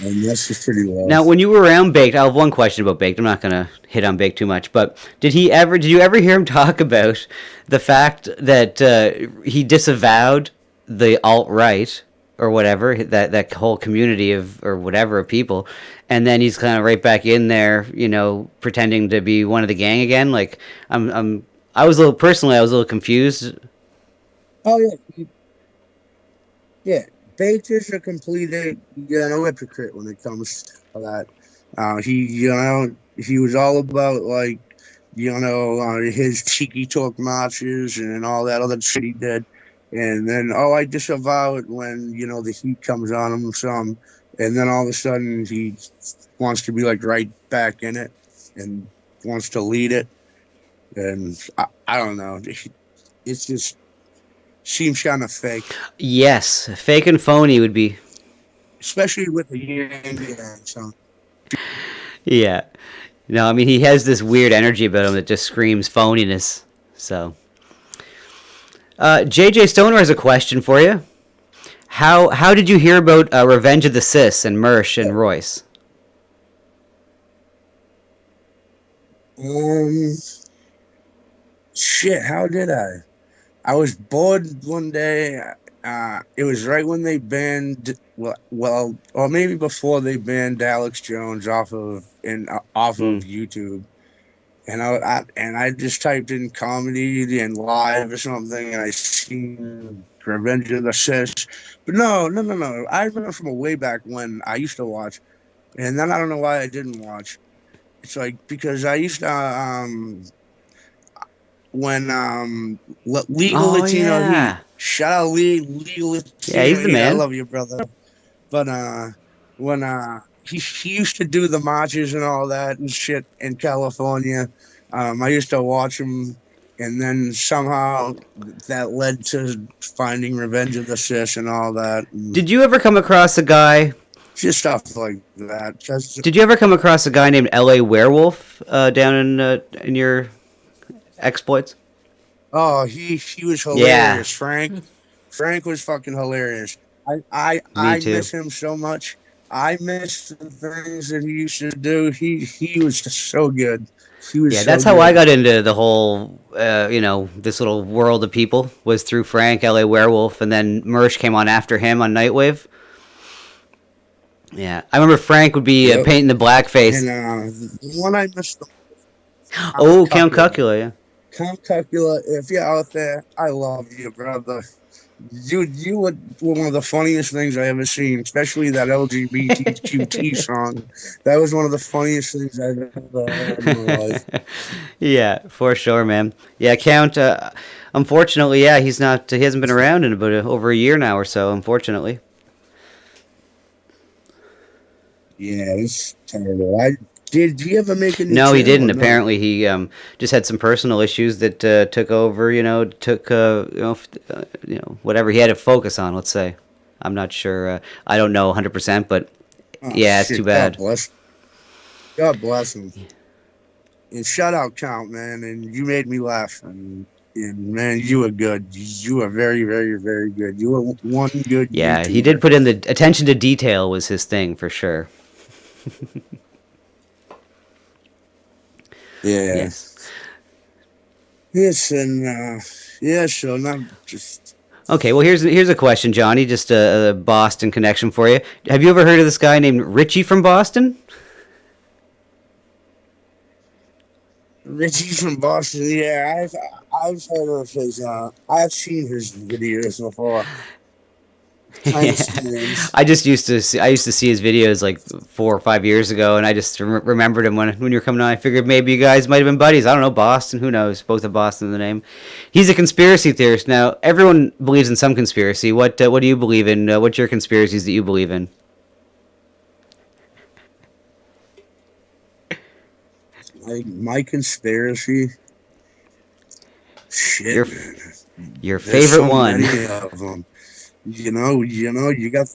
S4: And that's just pretty low.
S18: Now, when you were around Baked, I have one question about Baked. I'm not going to hit on Baked too much, but did you ever hear him talk about the fact that he disavowed the alt-right or whatever, that whole community of people, and then he's kind of right back in there, you know, pretending to be one of the gang again? Like, I was a little confused.
S4: Oh yeah. Baked is a complete, hypocrite when it comes to that. He was all about his cheeky talk marches and all that other shit he did, and then I disavow it when the heat comes on him some, and then all of a sudden he wants to be right back in it and wants to lead it, and I don't know. It's just. Seems kind of fake.
S18: Yes, fake and phony would be.
S4: Especially with the Yankee song.
S18: Yeah. No, I mean, he has this weird energy about him that just screams phoniness. So. JJ Stoner has a question for you. How did you hear about Revenge of the Sis and Mersh and Royce?
S4: Shit, how did I? I was bored one day. It was right when they banned, or maybe before they banned Alex Jones off of YouTube, and I just typed in comedy and live or something, and I seen Revenge of the Sis. But no. I remember from way back when I used to watch, and then I don't know why I didn't watch. It's because I used to when Legal Latino Heat. Shout out Legal Latino.
S18: Yeah, he's the man.
S4: I love you, brother. But when he used to do the marches and all that and shit in California, I used to watch him, and then somehow that led to finding Revenge of the Sis and all that. And
S18: did you ever come across a guy?
S4: Just stuff like that.
S18: Did you ever come across a guy named L.A. Werewolf down in your exploits?
S4: Oh, he was hilarious. Yeah. Frank was fucking hilarious. I miss him so much. I miss the things that he used to do. He was just so good. He was
S18: that's how I got into the whole this little world of people, was through Frank, L.A. Werewolf, and then Mersh came on after him on Nightwave. Yeah, I remember Frank would be painting the blackface.
S4: And the one I missed.
S18: Oh, Count Cuckula, yeah.
S4: Count Cuckula, if you're out there, I love you, brother. You were one of the funniest things I ever seen, especially that LGBTQT song. That was one of the funniest things I've ever heard in my life.
S18: Yeah, for sure, man. Yeah, Count. Unfortunately, yeah, he hasn't been around in about over a year now or so. Unfortunately.
S4: Yeah, it's terrible. Did he ever make any?
S18: No, he didn't.
S4: No?
S18: Apparently, he just had some personal issues that took over. Whatever he had to focus on. Let's say, I'm not sure. I don't know 100%, but yeah, it's too bad.
S4: God bless him. And shout out Count, man. And you made me laugh. And man, you were good. You were very, very, very good. You were one good.
S18: Yeah,
S4: YouTuber.
S18: he did put in the attention to detail was his thing for sure.
S4: Yeah.
S18: Yes.
S4: Yes, and so not just.
S18: Okay, well here's a question, Johnny. Just a Boston connection for you. Have you ever heard of this guy named Richie from Boston?
S4: Richie from Boston. Yeah, I've heard of his. I've seen his videos before.
S18: I used to see his videos like 4 or 5 years ago, and I just remembered him when you were coming on. I figured maybe you guys might have been buddies. I don't know, Boston, who knows? Both of Boston in the name. He's a conspiracy theorist. Now, everyone believes in some conspiracy. What do you believe in? What's your conspiracies that you believe in?
S4: My conspiracy. Shit,
S18: Your favorite
S4: so
S18: one.
S4: Many of them. You got.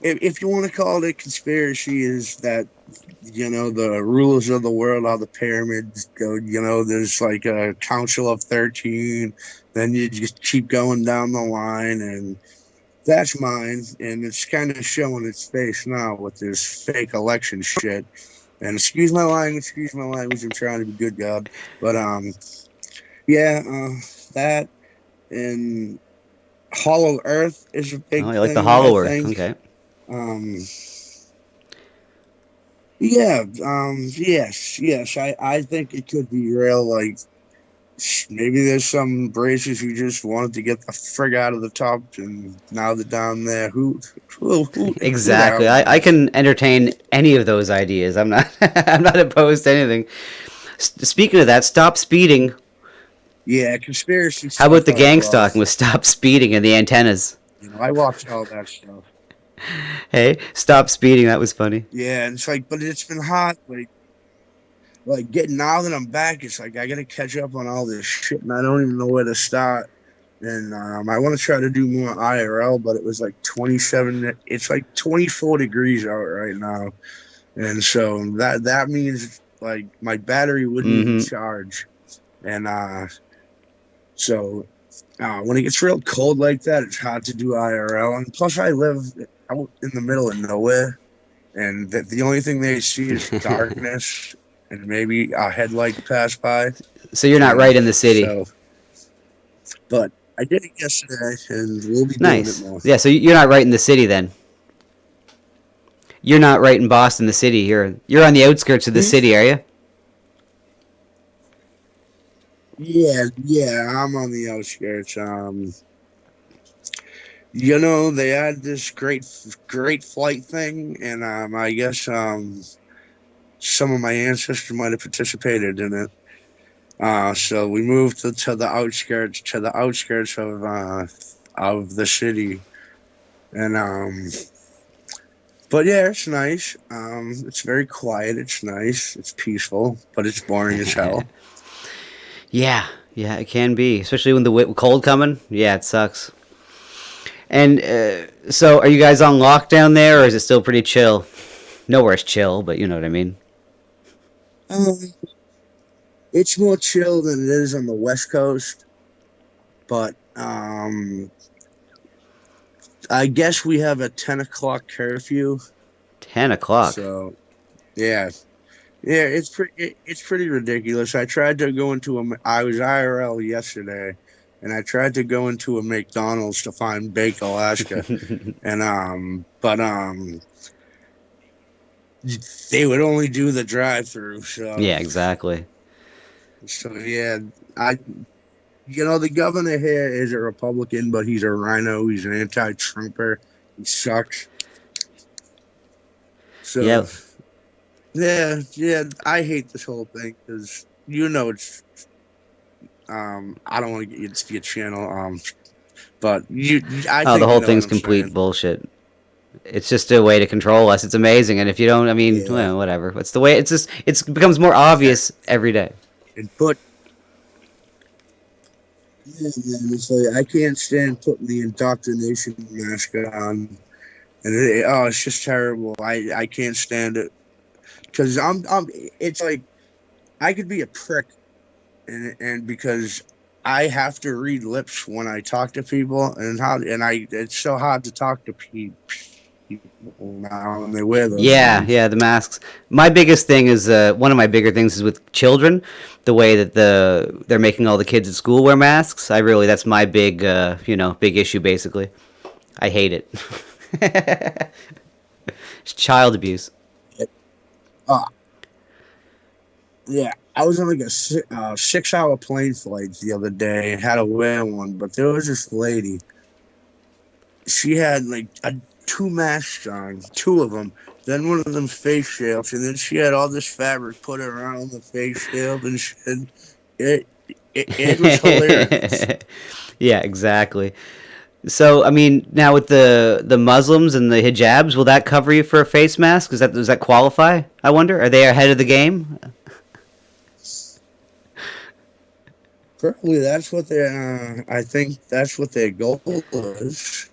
S4: If you want to call it a conspiracy, is that the rulers of the world, how the pyramids go. There's like a Council of 13. Then you just keep going down the line, and that's mine. And it's kind of showing its face now with this fake election shit. And excuse my language. I'm trying to be good, God. But that. And Hollow Earth is a big thing.
S18: Oh, you like the Hollow Earth. Okay.
S4: Yes. I think it could be real. Like, maybe there's some braces who just wanted to get the frig out of the top, and now they're down there. Who
S18: Exactly. I can entertain any of those ideas. I'm not opposed to anything. Speaking of that, stop speeding.
S4: Yeah, conspiracy.
S18: How about the gang stalking with stop speeding and the antennas?
S4: I watched all that stuff.
S18: Hey, stop speeding. That was funny.
S4: Yeah, and it's like, but it's been hot. Like getting now that I'm back, it's like I gotta catch up on all this shit, and I don't even know where to start. And I want to try to do more IRL, but it was like 27. It's like 24 degrees out right now, and so that means like my battery wouldn't even charge, and so when it gets real cold like that, it's hard to do IRL. And plus, I live out in the middle of nowhere, and the only thing they see is darkness and maybe a headlight pass by.
S18: So you're not right in the city.
S4: But I did it yesterday, and we'll be
S18: nice.
S4: doing it more.
S18: Yeah, so you're not right in the city then. You're not right in Boston, the city. You're on the outskirts of the city, are you?
S4: Yeah, I'm on the outskirts. They had this great flight thing, and I guess some of my ancestors might have participated in it. So we moved to the outskirts of the city, and but yeah, it's nice. It's very quiet. It's nice. It's peaceful, but it's boring as hell.
S18: Yeah, it can be, especially when the cold coming. Yeah, it sucks. And so, are you guys on lockdown there, or is it still pretty chill? Nowhere's chill, but you know what I mean.
S4: It's more chill than it is on the West Coast, but I guess we have a 10 o'clock curfew.
S18: 10 o'clock.
S4: So, yeah, it's pretty ridiculous. I tried to go into I was IRL yesterday, and I tried to go into a McDonald's to find Bake Alaska, and but they would only do the drive-through. So
S5: Yeah, exactly.
S4: So yeah, the governor here is a Republican, but he's a rhino. He's an anti-Trumper. He sucks. So yeah, I hate this whole thing because it's. I don't want to get you to your channel. But I think
S5: the whole
S4: you know
S5: thing's
S4: what I'm
S5: complete
S4: saying.
S5: bullshit. It's just a way to control us. It's amazing, and if you don't, I mean, well, whatever. It's the way. It becomes more obvious every day.
S4: And it's like, I can't stand putting the indoctrination mask on, and it's just terrible. I can't stand it because it's like I could be a prick, and because I have to read lips when I talk to people, it's so hard to talk to people now when they wear those.
S5: Yeah, the masks. My biggest thing is one of my bigger things is with children, the way that they're making all the kids at school wear masks. That's my big big issue basically. I hate it. It's child abuse.
S4: Yeah, I was on like a 6-hour plane flight the other day and had to wear one, but there was this lady. She had like 2 masks on, 2 of them. Then one of them face shields, and then she had all this fabric put around the face shield and shit. It was hilarious.
S5: Yeah, exactly. So, I mean, now with the Muslims and the hijabs, will that cover you for a face mask? Does that qualify? I wonder. Are they ahead of the game?
S4: Probably that's what I think that's what their goal is.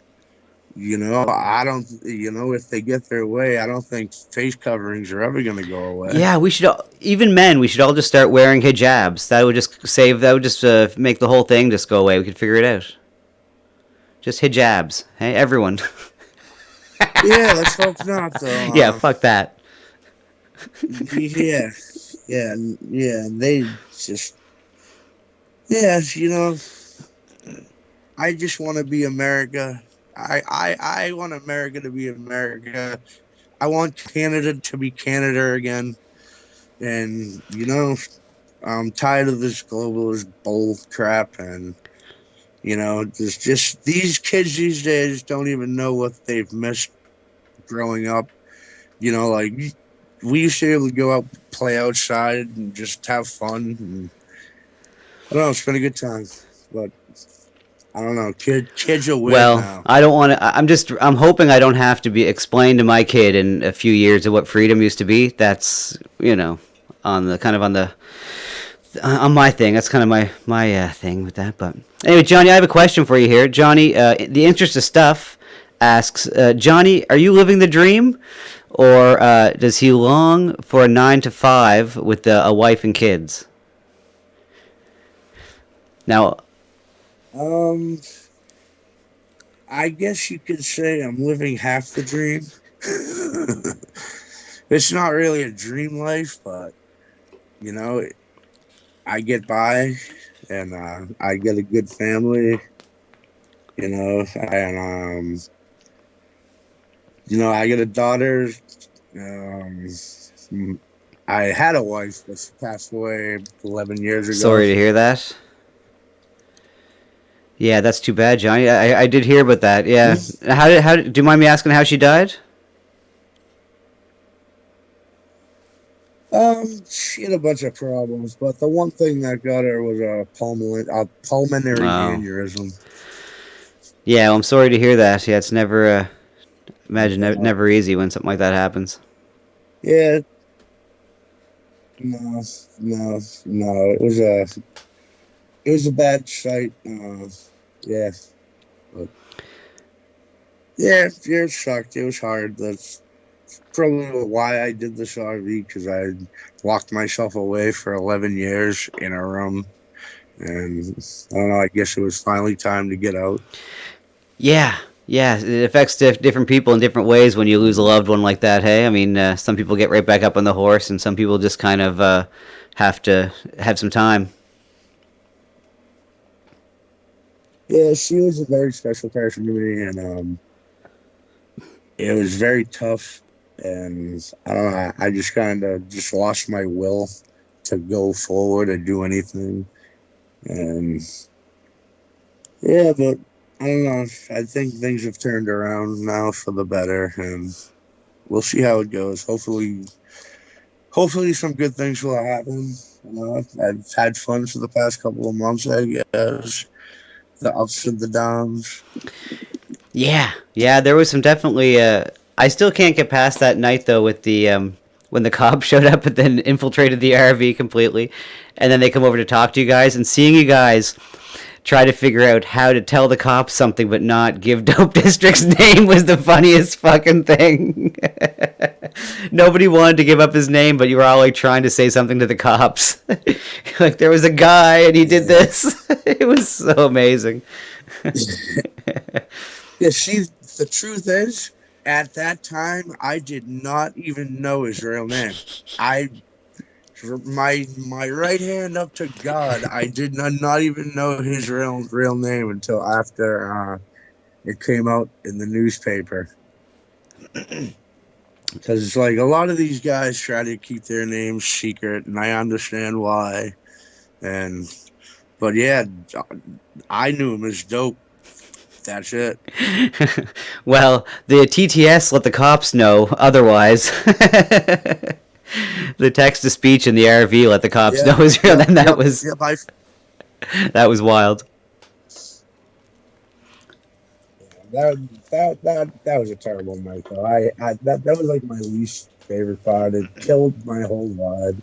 S4: I don't. If they get their way, I don't think face coverings are ever going to go away.
S5: Yeah, we should even men. We should all just start wearing hijabs. That would just make the whole thing just go away. We could figure it out. Just hijabs. Hey, everyone.
S4: Yeah, let's hope not, though.
S5: Yeah, fuck that.
S4: Yeah. They just. Yeah, I just want to be America. I want America to be America. I want Canada to be Canada again. And, I'm tired of this globalist bull crap. And, there's just these kids these days don't even know what they've missed growing up. Like we used to be able to go out, play outside and just have fun. And, I don't know, it's been a good time. But I don't know. Kids are weird now.
S5: I don't want to. I'm hoping I don't have to explain to my kid in a few years of what freedom used to be. That's on my thing. That's kind of my thing with that. But anyway, Johnny, I have a question for you here. Johnny, the interest of stuff asks, Johnny, are you living the dream, or does he long for a 9-to-5 with a wife and kids? Now.
S4: I guess you could say I'm living half the dream. It's not really a dream life, but I get by, and I get a good family, and I get a daughter. I had a wife, but she passed away 11 years ago.
S5: Sorry to hear that. Yeah, that's too bad, Johnny. I did hear about that. Yeah. How do you mind me asking how she died?
S4: She had a bunch of problems, but the one thing that got her was a pulmonary aneurysm.
S5: Yeah, well, I'm sorry to hear that. Yeah, it's never never easy when something like that happens.
S4: Yeah. No. It was a bad sight. Yeah. But it sucked. It was hard. That's probably why I did this RV, because I locked myself away for 11 years in a room. And I don't know, I guess it was finally time to get out.
S5: Yeah, it affects different people in different ways when you lose a loved one like that, hey? I mean, some people get right back up on the horse, and some people just kind of have to have some time.
S4: Yeah, she was a very special person to me, and it was very tough. And I don't know, I just kind of just lost my will to go forward and do anything. And yeah, but I don't know. I think things have turned around now for the better, and we'll see how it goes. Hopefully some good things will happen. You know, I've had fun for the past couple of months, I guess. The ups and the downs.
S5: Yeah, there was some definitely. I still can't get past that night though with the when the cops showed up and then infiltrated the RV completely, and then they come over to talk to you guys, and seeing you guys try to figure out how to tell the cops something but not give Dope District's name was the funniest fucking thing. Nobody wanted to give up his name, but you were all like trying to say something to the cops. Like there was a guy and he did this. It was so amazing.
S4: Yeah, the truth is, at that time, I did not even know his real name. My right hand up to God, I did not even know his real name until after it came out in the newspaper. Because it's like a lot of these guys try to keep their names secret, and I understand why. But yeah, I knew him as Dope. That's it.
S5: Well, the TTS let the cops know otherwise. The text-to-speech in the RV let the cops know his real name. That was wild.
S4: That was a terrible night, though. That was like my least favorite part. It killed my whole vibe.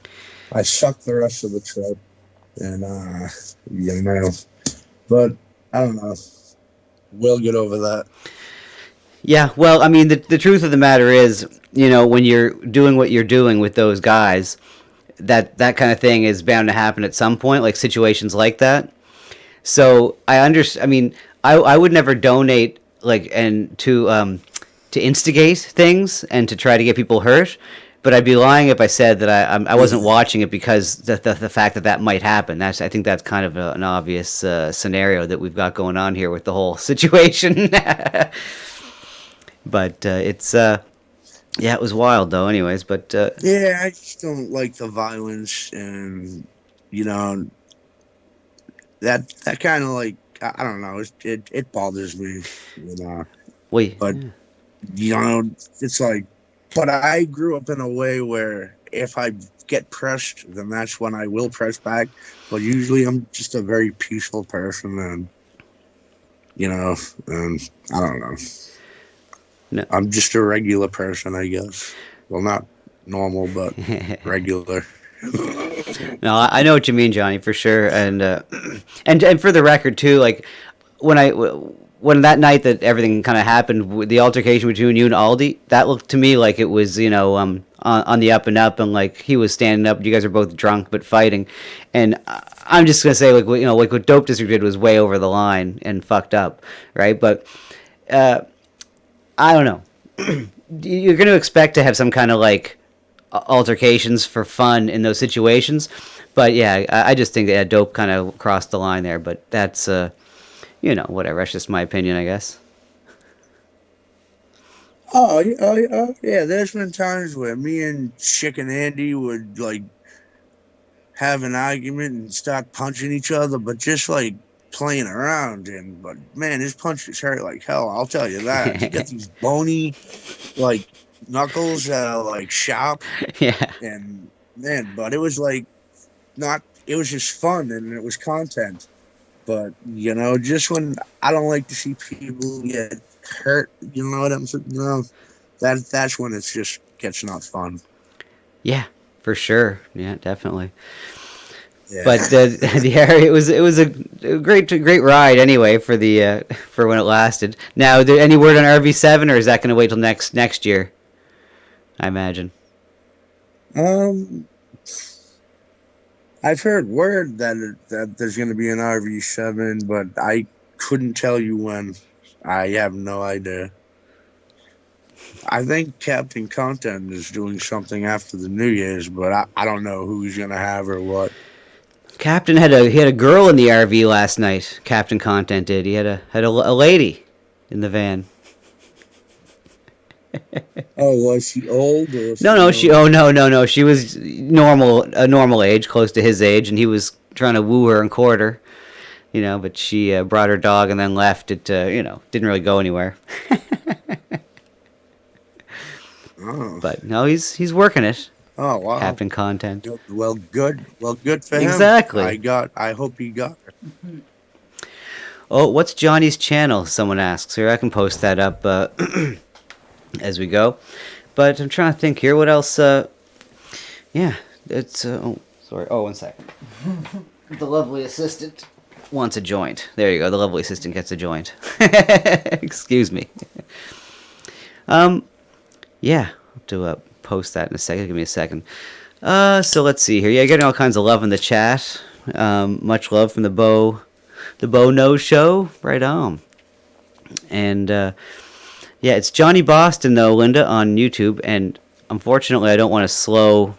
S4: I sucked the rest of the trip, and you know, but I don't know. We'll get over that.
S5: Yeah, well, I mean, the truth of the matter is, you know, when you're doing what you're doing with those guys, that kind of thing is bound to happen at some point, like situations like that. So I mean, I would never donate to instigate things and to try to get people hurt. But I'd be lying if I said that I wasn't watching it because the fact that might happen. I think that's kind of an obvious scenario that we've got going on here with the whole situation. But it's it was wild though. Anyways, but
S4: yeah, I just don't like the violence, and you know that kind of like I don't know. It bothers me, you know. But you know, it's like. But I grew up in a way where if I get pressed, then that's when I will press back. But usually I'm just a very peaceful person, and, you know, and I don't know.
S5: No.
S4: I'm just a regular person, I guess. Well, not normal, but regular.
S5: No, I know what you mean, Johnny, for sure. And for the record, too, like, when that night that everything kind of happened, the altercation between you and Aldi, that looked to me like it was, you know, on the up and up, and like he was standing up. You guys are both drunk but fighting, and I'm just gonna say, like, you know, like what Dope District did was way over the line and fucked up, right? But I don't know. You're gonna expect to have some kind of like altercations for fun in those situations, but yeah, I just think that Dope kind of crossed the line there. But that's you know, whatever. That's just my opinion, I guess.
S4: Oh yeah. There's been times where me and Chicken Andy would like have an argument and start punching each other, but just like playing around. But man, his punches hurt like hell. I'll tell you that. He got these bony, like knuckles that are like sharp.
S5: Yeah.
S4: And man, but it was like not. It was just fun and it was content. But, you know, just when I don't like to see people get hurt, you know what I'm saying? You know, that's when it just gets not fun.
S5: Yeah, for sure. Yeah, definitely.
S4: Yeah.
S5: But the area, it was a great ride anyway for when it lasted. Now, any word on RV7, or is that going to wait till next year? I imagine.
S4: I've heard word that there's going to be an RV7, but I couldn't tell you when. I have no idea. I think Captain Content is doing something after the New Year's, but I don't know who he's going to have or what.
S5: Captain had a girl in the RV last night. Captain Content did. He had a lady in the van.
S4: Oh, was she old? Or was
S5: No. She was a normal age, close to his age, and he was trying to woo her and court her. But she brought her dog and then left. It didn't really go anywhere.
S4: Oh.
S5: But no, he's working it.
S4: Oh wow.
S5: Captain Content.
S4: Well, good for him.
S5: Exactly.
S4: I hope he got her.
S5: Oh, what's Johnny's channel? Someone asks. Here, I can post that up as we go. But I'm trying to think here. What else? Yeah, it's. Oh, sorry. Oh, 1 second. The lovely assistant wants a joint. There you go. The lovely assistant gets a joint. Excuse me. Yeah, I'll have to post that in a second. Give me a second. So let's see here. Yeah, getting all kinds of love in the chat. Much love from the Bo Nose Show. Right on. And yeah, it's Johnny Boston though, Linda, on YouTube. And unfortunately, I don't want to slow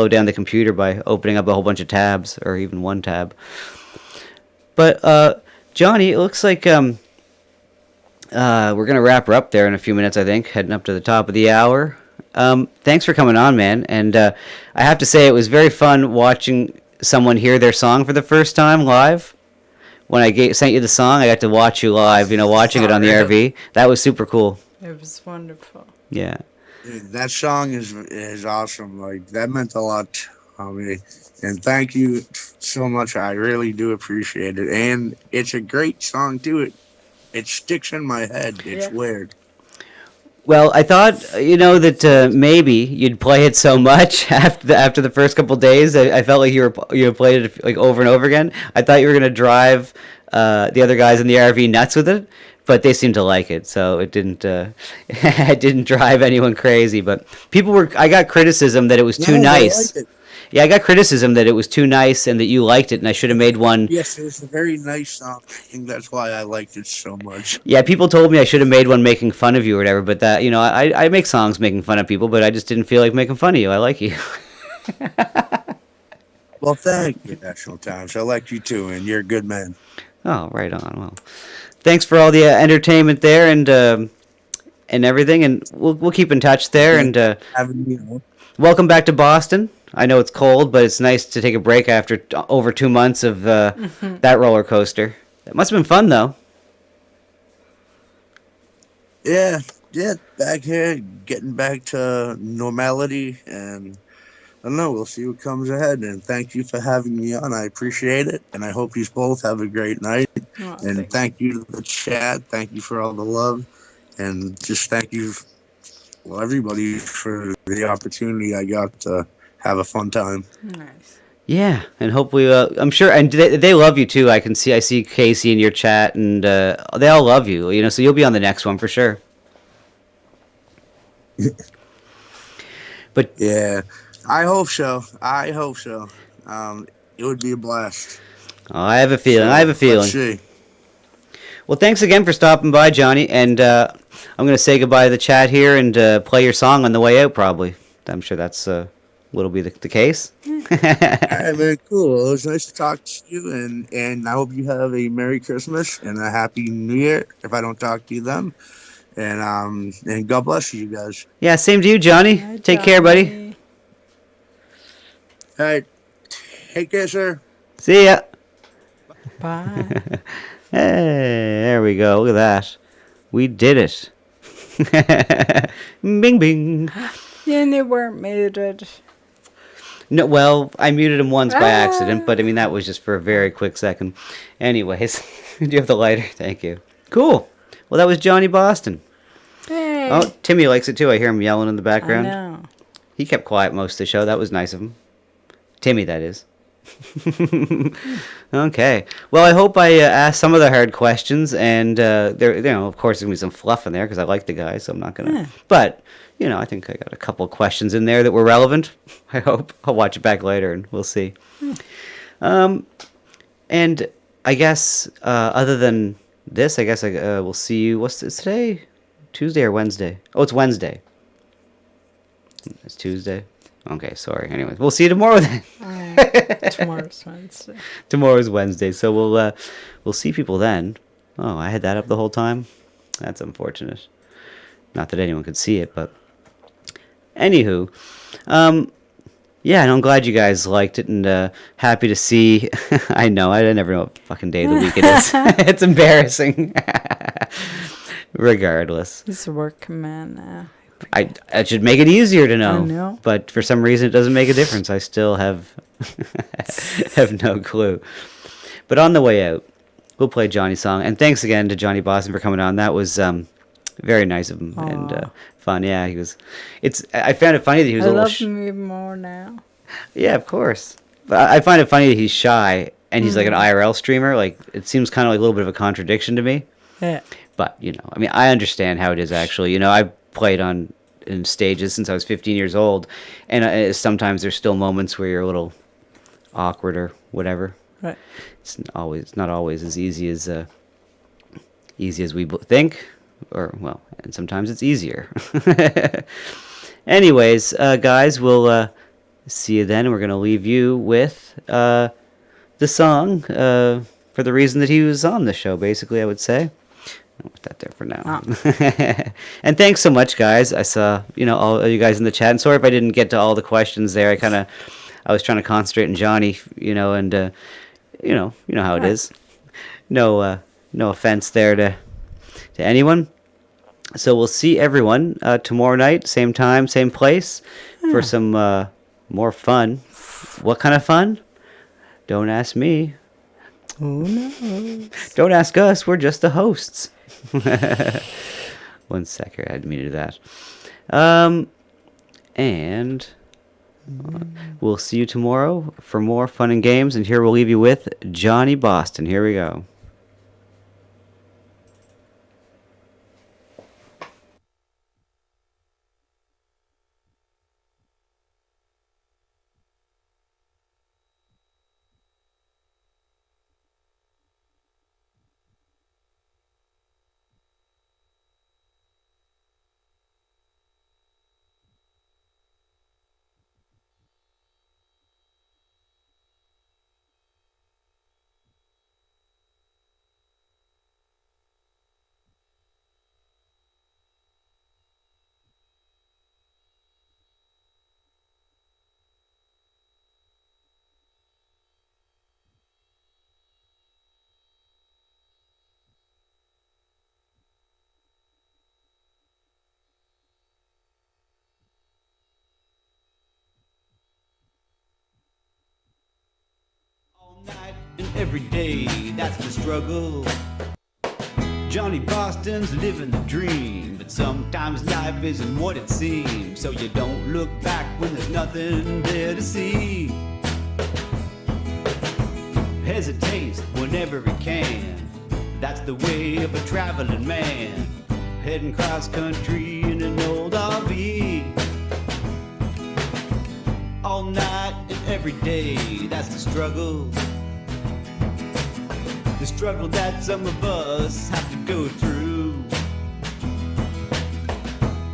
S5: down the computer by opening up a whole bunch of tabs or even one tab. But Johnny, it looks like we're gonna wrap her up there in a few minutes, I think, heading up to the top of the hour. Thanks for coming on, man. And I have to say, it was very fun watching someone hear their song for the first time live. When I sent you the song, I got to watch you live, watching it on the RV. That was super cool.
S3: It was wonderful.
S5: Yeah.
S4: That song is awesome. Like, that meant a lot to me. And thank you so much. I really do appreciate it. And it's a great song, too. It sticks in my head. It's weird.
S5: Well, I thought, that maybe you'd play it so much after the first couple days. I felt like you played it like over and over again. I thought you were going to drive the other guys in the RV nuts with it, but they seemed to like it, so it didn't it didn't drive anyone crazy. But I got criticism that it was too nice.
S4: They liked it.
S5: Yeah, I got criticism that it was too nice and that you liked it, and I should have made one.
S4: Yes, it was a very nice song. I think that's why I liked it so much.
S5: Yeah, people told me I should have made one making fun of you or whatever, but that, I make songs making fun of people, but I just didn't feel like making fun of you. I like you.
S4: Well, thank you, National Times. I like you too, and you're a good man.
S5: Oh, right on. Well, thanks for all the entertainment there and everything, and we'll keep in touch there. And
S4: having me on.
S5: Welcome back to Boston. I know it's cold, but it's nice to take a break after over 2 months of that roller coaster. It must have been fun, though.
S4: Yeah, back here, getting back to normality, and I don't know, we'll see what comes ahead. And thank you for having me on. I appreciate it, and I hope you both have a great night. And thank you to the chat. Thank you for all the love, and just thank you, everybody, for the opportunity I got to have a fun time.
S3: Nice.
S5: Yeah, and hopefully, I'm sure, and they love you too. I see Casey in your chat, and they all love you. So you'll be on the next one for sure. But
S4: yeah, I hope so. It would be a blast.
S5: Oh, I have a feeling.
S4: Let's see.
S5: Well, thanks again for stopping by, Johnny, and I'm going to say goodbye to the chat here and play your song on the way out. Probably, I'm sure that's. What'll be the case?
S4: All right, man, cool. It was nice to talk to you, and I hope you have a Merry Christmas and a Happy New Year if I don't talk to you then. And God bless you guys.
S5: Yeah, same to you, Johnny.
S3: Hi,
S5: Take care, buddy.
S4: All right. Take care, sir.
S5: See ya.
S3: Bye.
S5: Hey, there we go. Look at that. We did it. Bing, bing.
S3: And you weren't muted.
S5: No, well, I muted him once by accident, but I mean, that was just for a very quick second. Anyways, do you have the lighter? Thank you. Cool. Well, that was Johnny Boston.
S3: Hey.
S5: Oh, Timmy likes it too. I hear him yelling in the background.
S3: I know.
S5: He kept quiet most of the show. That was nice of him. Timmy, that is. Okay. Well, I hope I asked some of the hard questions, and there, of course, there's gonna be some fluff in there because I like the guy, so I'm not gonna. But I think I got a couple of questions in there that were relevant. I hope. I'll watch it back later, and we'll see. And I guess other than this, I guess we'll see you. What's this today? Tuesday or Wednesday? Oh, it's Wednesday. It's Tuesday. Okay, sorry. Anyway, we'll see you tomorrow then.
S3: Tomorrow's Wednesday.
S5: Tomorrow's Wednesday, so we'll see people then. Oh, I had that up the whole time. That's unfortunate. Not that anyone could see it, but anywho, yeah, and I'm glad you guys liked it, and happy to see. I know, I never know what fucking day of the week it is. It's embarrassing. Regardless,
S3: He's a working man now.
S5: I should make it easier to know.
S3: I know.
S5: But for some reason, it doesn't make a difference. I still have no clue. But on the way out, we'll play Johnny's song. And thanks again to Johnny Boston for coming on. That was very nice of him and fun. Yeah, he was. I found it funny that he was
S3: I
S5: a little.
S3: love him even more now.
S5: Yeah, of course. But I find it funny that he's shy and he's like an IRL streamer. Like, it seems kind of like a little bit of a contradiction to me.
S3: Yeah.
S5: But, you know, I mean, I understand how it is actually. You know, I've played in stages since I was 15 years old. And sometimes there's still moments where you're a little awkward or whatever.
S3: Right.
S5: It's not always as easy as we think. Or, well, and sometimes it's easier. Anyways, guys, we'll see you then. We're going to leave you with the song for the reason that he was on the show, basically, I would say. I'll put that there for now. And thanks so much, guys. I saw, all of you guys in the chat. And sorry if I didn't get to all the questions there. I was trying to concentrate on Johnny, and you know how it is. No offense there to anyone. So we'll see everyone tomorrow night, same time, same place, for some more fun. What kind of fun? Don't ask me.
S3: Who knows?
S5: Don't ask us. We're just the hosts. 1 sec here. I didn't mean to do that. And we'll see you tomorrow for more fun and games. And here we'll leave you with Johnny Boston. Here we go.
S14: Night and every day, that's the struggle. Johnny Boston's living the dream, but sometimes life isn't what it seems, so you don't look back when there's nothing there to see. Hesitates whenever he can, that's the way of a traveling man, heading cross country in an old RV. All night and every day, that's the struggle. The struggle that some of us have to go through.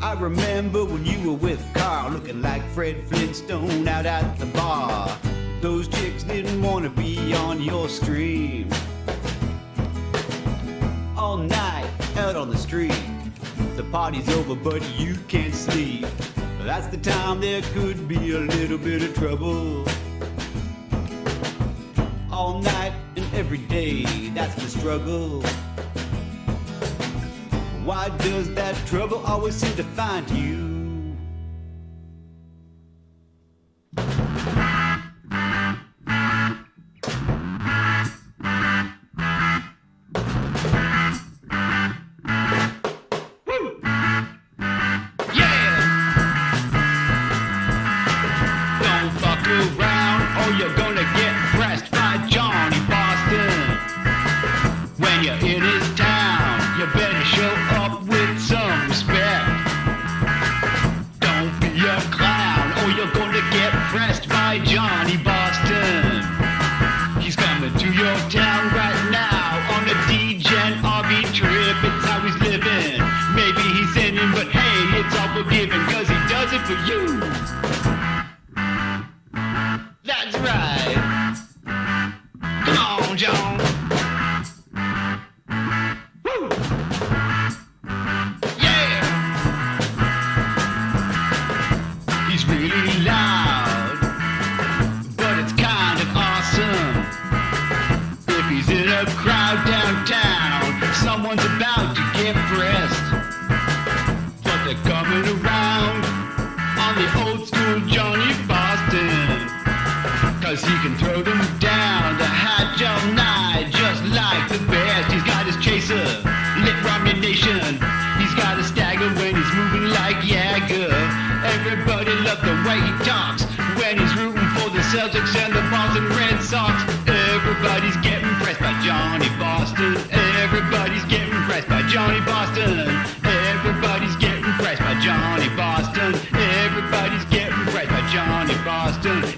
S14: I remember when you were with Carl, looking like Fred Flintstone out at the bar. Those chicks didn't want to be on your stream. All night, out on the street, the party's over but you can't sleep. That's the time there could be a little bit of trouble. All night and every day, that's the struggle. Why does that trouble always seem to find you? Forgiven 'cause he does it for you. That's right. really loud, but it's kind of awesome. If he's in a crowd downtown, someone's about to get pressed, but they're coming around on the old school Johnny Boston, 'cause he can throw them down the hatch all night just like the best. He's got his chaser, lit Romney Nation. He's got a stagger when he's moving like Jagger. Everybody loves the way he talks when he's rooting for the Celtics and the Boston Red Sox. Everybody's getting impressed by Johnny Boston. Everybody's getting impressed by Johnny Boston. Everybody's getting impressed by Johnny Boston. Everybody's getting impressed by Johnny Boston.